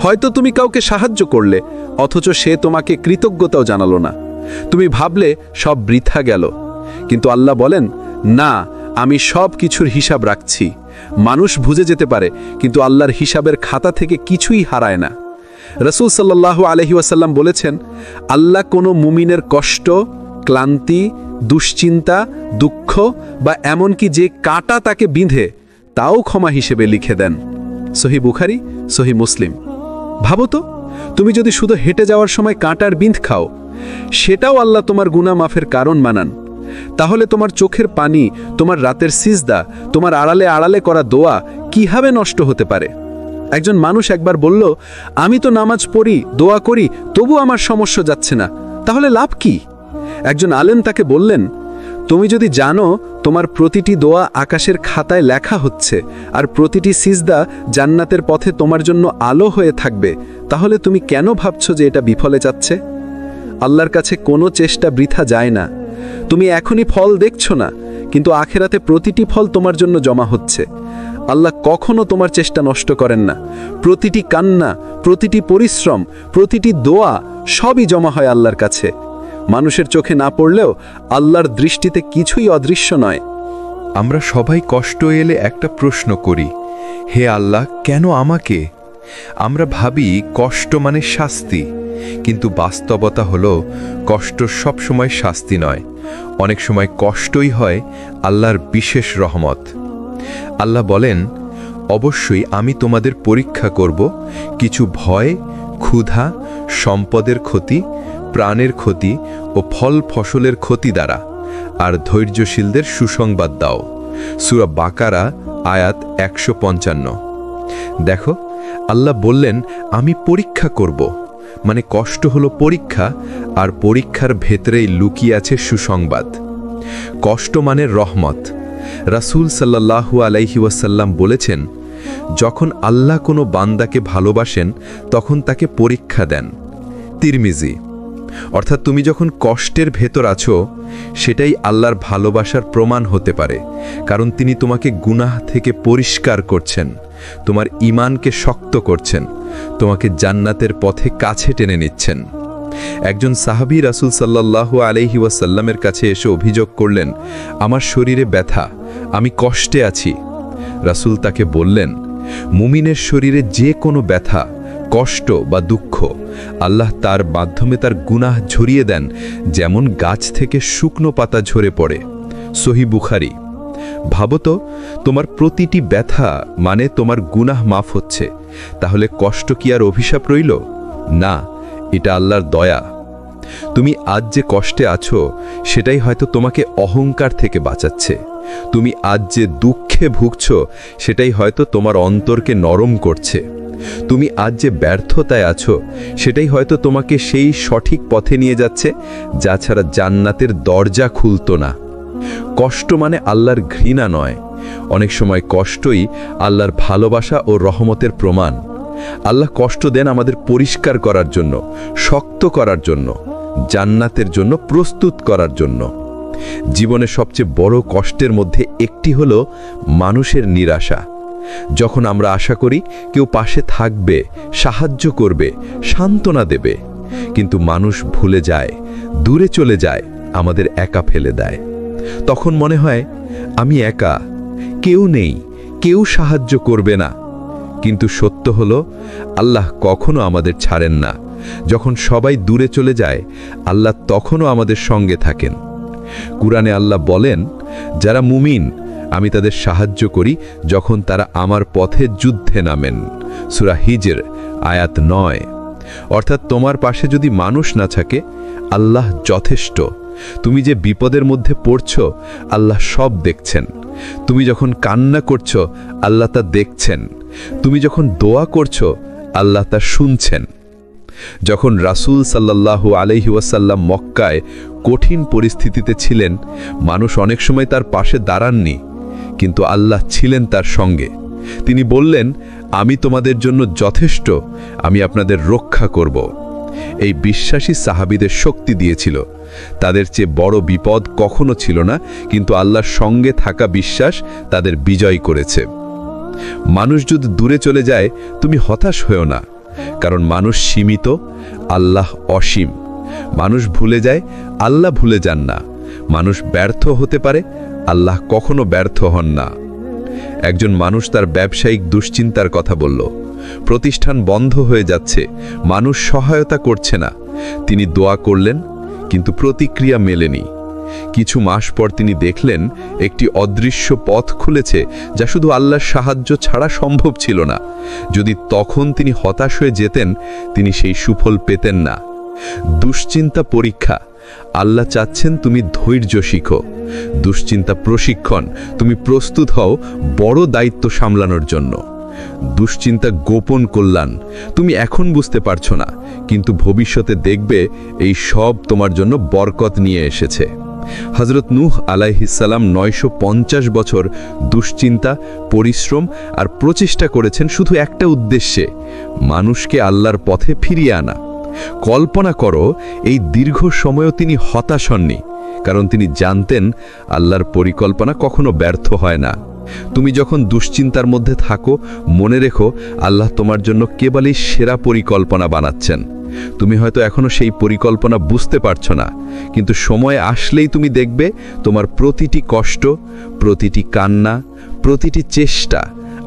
হয়তো তুমি কাউকে সাহায্য করলে অথচ সে তোমাকে কৃতজ্ঞতাও জানালো না। তুমি ভাবলে সব বৃথা গেল, কিন্তু আল্লাহ বলেন, না, আমি সব কিছুর হিসাব রাখছি। মানুষ ভুলে যেতে পারে, কিন্তু আল্লাহর হিসাবের খাতা থেকে কিছুই হারায় না। রাসূল সাল্লাল্লাহু আলাইহি ওয়াসাল্লাম বলেছেন, আল্লাহ কোনো মুমিনের কষ্ট, ক্লান্তি, দুশ্চিন্তা, দুঃখ বা এমনকি যে কাঁটা তাকে বিঁধে তাও ক্ষমা হিসেবে লিখে দেন। সহিহ বুখারী, সহিহ মুসলিম। ভাবো তো, তুমি যদি শুধু হেঁটে যাওয়ার সময় কাঁটার বিঁধ খাও, সেটাও আল্লাহ তোমার গুনাহ মাফের কারণ বানান। তাহলে তোমার চোখের পানি, তোমার রাতের সিজদা, তোমার আড়ালে আড়ালে করা দোয়া কিভাবে নষ্ট হতে পারে? একজন মানুষ একবার বলল, আমি তো নামাজ পড়ি, দোয়া করি, তবু আমার সমস্যা যাচ্ছে না, তাহলে লাভ কি? একজন আলেম তাকে বললেন, তুমি যদি জানো তোমার প্রতিটি দোয়া আকাশের খাতায় লেখা হচ্ছে আর প্রতিটি সিজদা জান্নাতের পথে তোমার জন্য আলো হয়ে থাকবে, তাহলে তুমি কেন ভাবছো যে এটা বিফলে যাচ্ছে? আল্লাহর কাছে কোনো চেষ্টা বৃথা যায় না। তুমি এখনই ফল দেখছো না, কিন্তু আখেরাতে প্রতিটি ফল তোমার জন্য জমা হচ্ছে। আল্লাহ কখনো তোমার চেষ্টা নষ্ট করেন না। প্রতিটি কান্না, প্রতিটি পরিশ্রম, প্রতিটি দোয়া সবই জমা হয় আল্লাহর কাছে। মানুষের চোখে না পড়লেও আল্লাহর দৃষ্টিতে কিছুই অদৃশ্য নয়। আমরা সবাই কষ্ট এলে একটা প্রশ্ন করি, হে আল্লাহ কেন আমাকে? আমরা ভাবি কষ্ট মানে শাস্তি, কিন্তু বাস্তবতা হলো কষ্ট সব সময় শাস্তি নয়, অনেক সময় কষ্টই হয় আল্লাহর বিশেষ রহমত। আল্লাহ বলেন, অবশ্যই আমি তোমাদের পরীক্ষা করব কিছু ভয়, ক্ষুধা, সম্পদের ক্ষতি, প্রাণের ক্ষতি ও ফল ফসলের ক্ষতি দ্বারা, আর ধৈর্যশীলদের সুসংবাদ দাও। সূরা বাকারা আয়াত 155। দেখো, আল্লাহ বললেন আমি পরীক্ষা করব, মানে কষ্ট হলো পরীক্ষা, আর পরীক্ষার ভেতরেই লুকিয়ে আছে সুসংবাদ। কষ্ট মানে রহমত। রাসূল সাল্লাল্লাহু আলাইহি ওয়াসাল্লাম বলেছেন, যখন আল্লাহ কোনো বান্দাকে ভালোবাসেন তখন তাকে পরীক্ষা দেন। তিরমিজি। অর্থাৎ তুমি যখন কষ্টের ভেতর আছো, সেটাই আল্লাহর ভালোবাসার প্রমাণ হতে পারে, কারণ তিনি তোমাকে গুনাহ থেকে পরিষ্কার করছেন, তোমার ঈমানকে শক্ত করছেন, তোমাকে জান্নাতের পথে কাছে টেনে নিচ্ছেন। একজন সাহাবী রাসূল সাল্লাল্লাহু আলাইহি ওয়াসাল্লামের কাছে এসে অভিযোগ করলেন, আমার শরীরে ব্যথা, আমি কষ্টে আছি। রাসূল তাকে বললেন, মুমিনের শরীরে যে কোনো ব্যথা, কষ্ট বা দুঃখ আল্লাহ তার মাধ্যমে তার গুনাহ ঝরিয়ে দেন, যেমন গাছ থেকে শুকনো পাতা ঝরে পড়ে। সহিহ বুখারী। ভাবো তো, তোমার প্রতিটি ব্যথা মানে তোমার গুনাহ মাফ হচ্ছে, তাহলে কষ্ট কি আর অভিশাপ রইল? না, এটা আল্লাহর দয়া। তুমি আজ যে কষ্টে আছো, সেটাই হয়তো তোমাকে অহংকার থেকে বাঁচাচ্ছে। তুমি আজ যে দুঃখে ভুগছো, সেটাই হয়তো তোমার অন্তরকে নরম করছে। তুমি আজ যে ব্যর্থতায় আছো, সেটাই হয়তো তোমাকে সেই সঠিক পথে নিয়ে যাচ্ছে, যা ছাড়া জান্নাতের দরজা খুলতো না। কষ্ট মানে আল্লাহর ঘৃণা নয়, অনেক সময় কষ্টই আল্লাহর ভালোবাসা ও রহমতের প্রমাণ। আল্লাহ কষ্ট দেন আমাদের পরিষ্কার করার জন্য, শক্ত করার জন্য, জান্নাতের জন্য প্রস্তুত করার জন্য। জীবনের সবচেয়ে বড় কষ্টের মধ্যে একটি হলো মানুষের নিরাশা। যখন আমরা আশা করি কেউ পাশে থাকবে, সাহায্য করবে, সান্ত্বনা দেবে, কিন্তু মানুষ ভুলে যায়, দূরে চলে যায়, আমাদের একা ফেলে দেয়। তখন মনে হয় আমি একা, কেউ নেই, কেউ সাহায্য করবে না। কিন্তু সত্য হলো আল্লাহ কখনো আমাদের ছাড়েন না। যখন সবাই দূরে চলে যায়, আল্লাহ তখনও আমাদের সঙ্গে থাকেন। কুরআনে আল্লাহ বলেন, যারা মুমিন আমি তাদের সাহায্য করি যখন তারা আমার পথে যুদ্ধে নামেন। সূরা হিজর আয়াত 9। অর্থাৎ তোমার পাশে যদি মানুষ না থাকে, আল্লাহ যথেষ্ট। তুমি যে বিপদের মধ্যে পড়ছো, আল্লাহ সব দেখছেন। তুমি যখন কান্না করছো, আল্লাহ তা দেখছেন। তুমি যখন দোয়া করছো, আল্লাহ তা শুনছেন। যখন রাসূল সাল্লাল্লাহু আলাইহি ওয়াসাল্লাম মক্কায় কঠিন পরিস্থিতিতে ছিলেন, মানুষ অনেক সময় তার পাশে দাঁড়াননি, কিন্তু আল্লাহ ছিলেন তার সঙ্গে। তিনি বললেন, আমি তোমাদের জন্য যথেষ্ট, আমি আপনাদের রক্ষা করব। এই বিশ্বাসী সাহাবীদের শক্তি দিয়েছিল। তাদের চেয়ে বড় বিপদ কখনো ছিল না, কিন্তু আল্লাহর সঙ্গে থাকা বিশ্বাস তাদের বিজয় করেছে। মানুষ যদি দূরে চলে যায়, তুমি হতাশ হও না, কারণ মানুষ সীমিত, আল্লাহ অসীম। মানুষ ভুলে যায়, আল্লাহ ভুলে যান না। মানুষ ব্যর্থ হতে পারে, আল্লাহ কখনো ব্যর্থ হন না। একজন মানুষ তার ব্যবসায়িক দুশ্চিন্তার কথা বলল। প্রতিষ্ঠান বন্ধ হয়ে যাচ্ছে, মানুষ সহায়তা করছে না। তিনি দোয়া করলেন, কিন্তু প্রতিক্রিয়া মেলেনি। কিছু মাস পর তিনি দেখলেন একটি অদৃশ্য পথ খুলেছে, যা শুধু আল্লাহর সাহায্য ছাড়া সম্ভব ছিল না। যদি তখন তিনি হতাশ হয়ে যেতেন, তিনি সেই সুফল পেতেন না। দুশ্চিন্তা পরীক্ষা, আল্লাহ চাচ্ছেন তুমি ধৈর্য শিখো। দুশ্চিন্তা প্রশিক্ষণ, তুমি প্রস্তুত হও বড় দায়িত্ব সামলানোর জন্য। দুশ্চিন্তা গোপন কল্যাণ তুমি এখন বুঝতে পারছো না, কিন্তু ভবিষ্যতে দেখবে এই সব তোমার জন্য বরকত নিয়ে এসেছে। হযরত নূহ আলাইহিসসালাম 950 বছর দুশ্চিন্তা, পরিশ্রম আর প্রচেষ্টা করেছেন শুধু একটা উদ্দেশ্যে, মানুষকে আল্লাহর পথে ফিরিয়ে আনা। কল্পনা করো, এই দীর্ঘ সময়ও তিনি হতাশ হননি, কারণ তিনি জানতেন আল্লাহর পরিকল্পনা কখনো ব্যর্থ হয় না। তুমি যখন দুশ্চিন্তার মধ্যে থাকো, মনে রেখো আল্লাহ তোমার জন্য কেবলই সেরা পরিকল্পনা বানাচ্ছেন। তুমি হয়তো এখনো সেই পরিকল্পনা বুঝতে পারছো না, কিন্তু সময় আসলেই তুমি দেখবে তোমার প্রতিটি কষ্ট, প্রতিটি কান্না, প্রতিটি চেষ্টা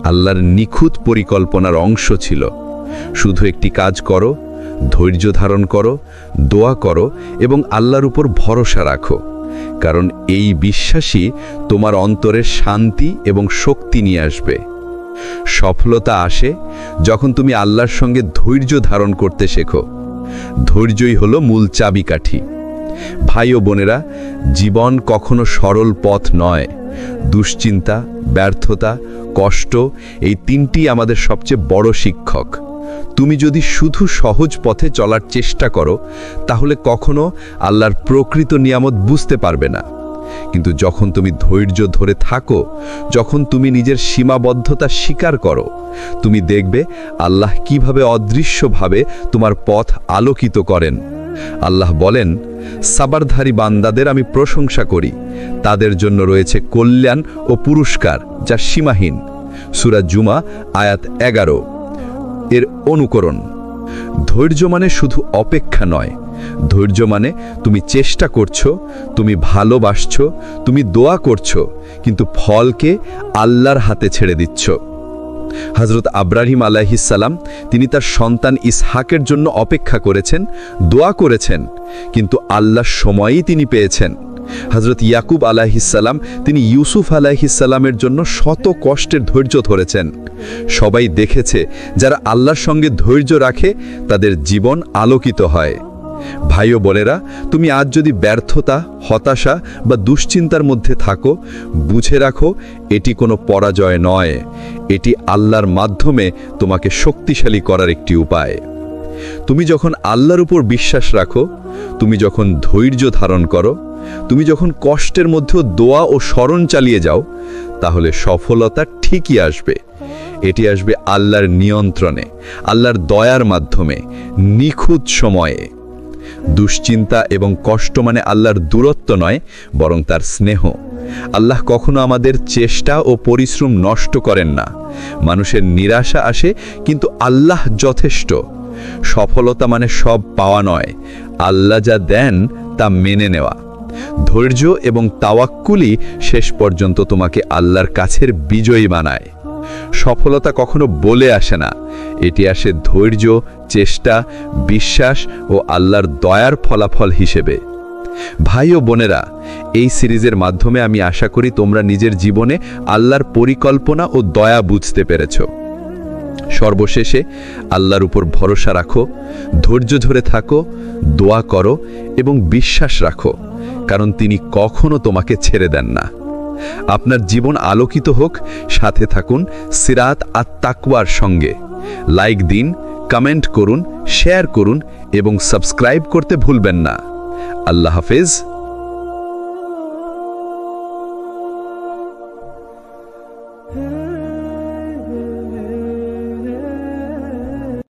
আল্লাহর নিখুঁত পরিকল্পনার অংশ ছিল। শুধু একটি কাজ করো, ধৈর্য ধারণ করো, দোয়া করো এবং আল্লাহর উপর ভরসা রাখো, কারণ এই বিশ্বাসই তোমার অন্তরের শান্তি এবং শক্তি নিয়ে আসবে। সফলতা আসে যখন তুমি আল্লাহর সঙ্গে ধৈর্য ধারণ করতে শেখো। ধৈর্যই হলো মূল চাবিকাঠি। ভাই ও বোনেরা, জীবন কখনো সরল পথ নয়। দুশ্চিন্তা, ব্যর্থতা, কষ্ট এই তিনটি আমাদের সবচেয়ে বড় শিক্ষক। তুমি যদি শুধু সহজ পথে চলার চেষ্টা করো, তাহলে কখনো আল্লাহর প্রকৃত নিয়ামত বুঝতে পারবে না। কিন্তু যখন তুমি ধৈর্য ধরে থাকো, যখন তুমি নিজের সীমাবদ্ধতা স্বীকার করো, তুমি দেখবে আল্লাহ কিভাবে অদৃশ্যভাবে তোমার পথ আলোকিত করেন। আল্লাহ বলেন, সাবরধারী বান্দাদের আমি প্রশংসা করি, তাদের জন্য রয়েছে কল্যাণ ও পুরস্কার যা সীমাহীন। সূরা জুমা আয়াত 11। এর অনুকরণ। ধৈর্য মানে শুধু অপেক্ষা নয়, ধৈর্য মানে তুমি চেষ্টা করছো, তুমি ভালোবাসছো, তুমি দোয়া করছো, কিন্তু ফলকে আল্লাহর হাতে ছেড়ে দিচ্ছ। হযরত ইব্রাহিম আলাইহিসসালাম তিনি তার সন্তান ইসহাকের জন্য অপেক্ষা করেছেন, দোয়া করেছেন, কিন্তু আল্লাহর সময়ই তিনি পেয়েছেন। হযরত ইয়াকুব আলাইহিসসালাম তিনি ইউসুফ আলাইহিসসালামের জন্য শত কষ্টের ধৈর্য ধরেছেন। সবাই দেখেছে যারা আল্লাহর সঙ্গে ধৈর্য রাখে তাদের জীবন আলোকিত হয়। ভাই ও বোনেরা, তুমি আজ যদি ব্যর্থতা, হতাশা বা দুশ্চিন্তার মধ্যে থাকো, বুঝে রাখো এটি কোনো পরাজয় নয়, এটি আল্লাহর মাধ্যমে তোমাকে শক্তিশালী করার একটি উপায়। তুমি যখন আল্লাহর উপর বিশ্বাস রাখো, তুমি যখন ধৈর্য ধারণ করো, তুমি যখন কষ্টের মধ্যেও দোয়া ও স্মরণ চালিয়ে যাও, তাহলে সফলতা ঠিকই আসবে। এটি আসবে আল্লাহর নিয়ন্ত্রণে, আল্লাহর দয়ার মাধ্যমে, নিখুঁত সময়ে। দুশ্চিন্তা এবং কষ্ট মানে আল্লাহর দূরত্ব নয়, বরং তার স্নেহ। আল্লাহ কখনো আমাদের চেষ্টা ও পরিশ্রম নষ্ট করেন না। মানুষের নিরাশা আসে, কিন্তু আল্লাহ যথেষ্ট। সফলতা মানে সব পাওয়া নয়, আল্লাহ যা দেন তা মেনে নেওয়া। ধৈর্য এবং তাওয়াক্কুলই শেষ পর্যন্ত তোমাকে আল্লাহর কাছের বিজয়ী বানায়। সফলতা কখনো বলে আসে না, এটি আসে ধৈর্য, চেষ্টা, বিশ্বাস ও আল্লাহর দয়ার ফলাফল হিসেবে। ভাই ও বোনেরা, এই সিরিজের মাধ্যমে আমি আশা করি তোমরা নিজের জীবনে আল্লাহর পরিকল্পনা ও দয়া বুঝতে পেরেছ। সর্বশেষে আল্লাহর উপর ভরসা রাখো, ধৈর্য ধরে থাকো, দোয়া করো এবং বিশ্বাস রাখো, কারণ তিনি কখনো তোমাকে ছেড়ে দেন না। আপনার জীবন আলোকিত হোক, সাথে থাকুন সিরাত আত তাকওয়ার সঙ্গে। লাইক দিন, কমেন্ট করুন, শেয়ার করুন এবং সাবস্ক্রাইব করতে ভুলবেন না। আল্লাহ হাফেজ।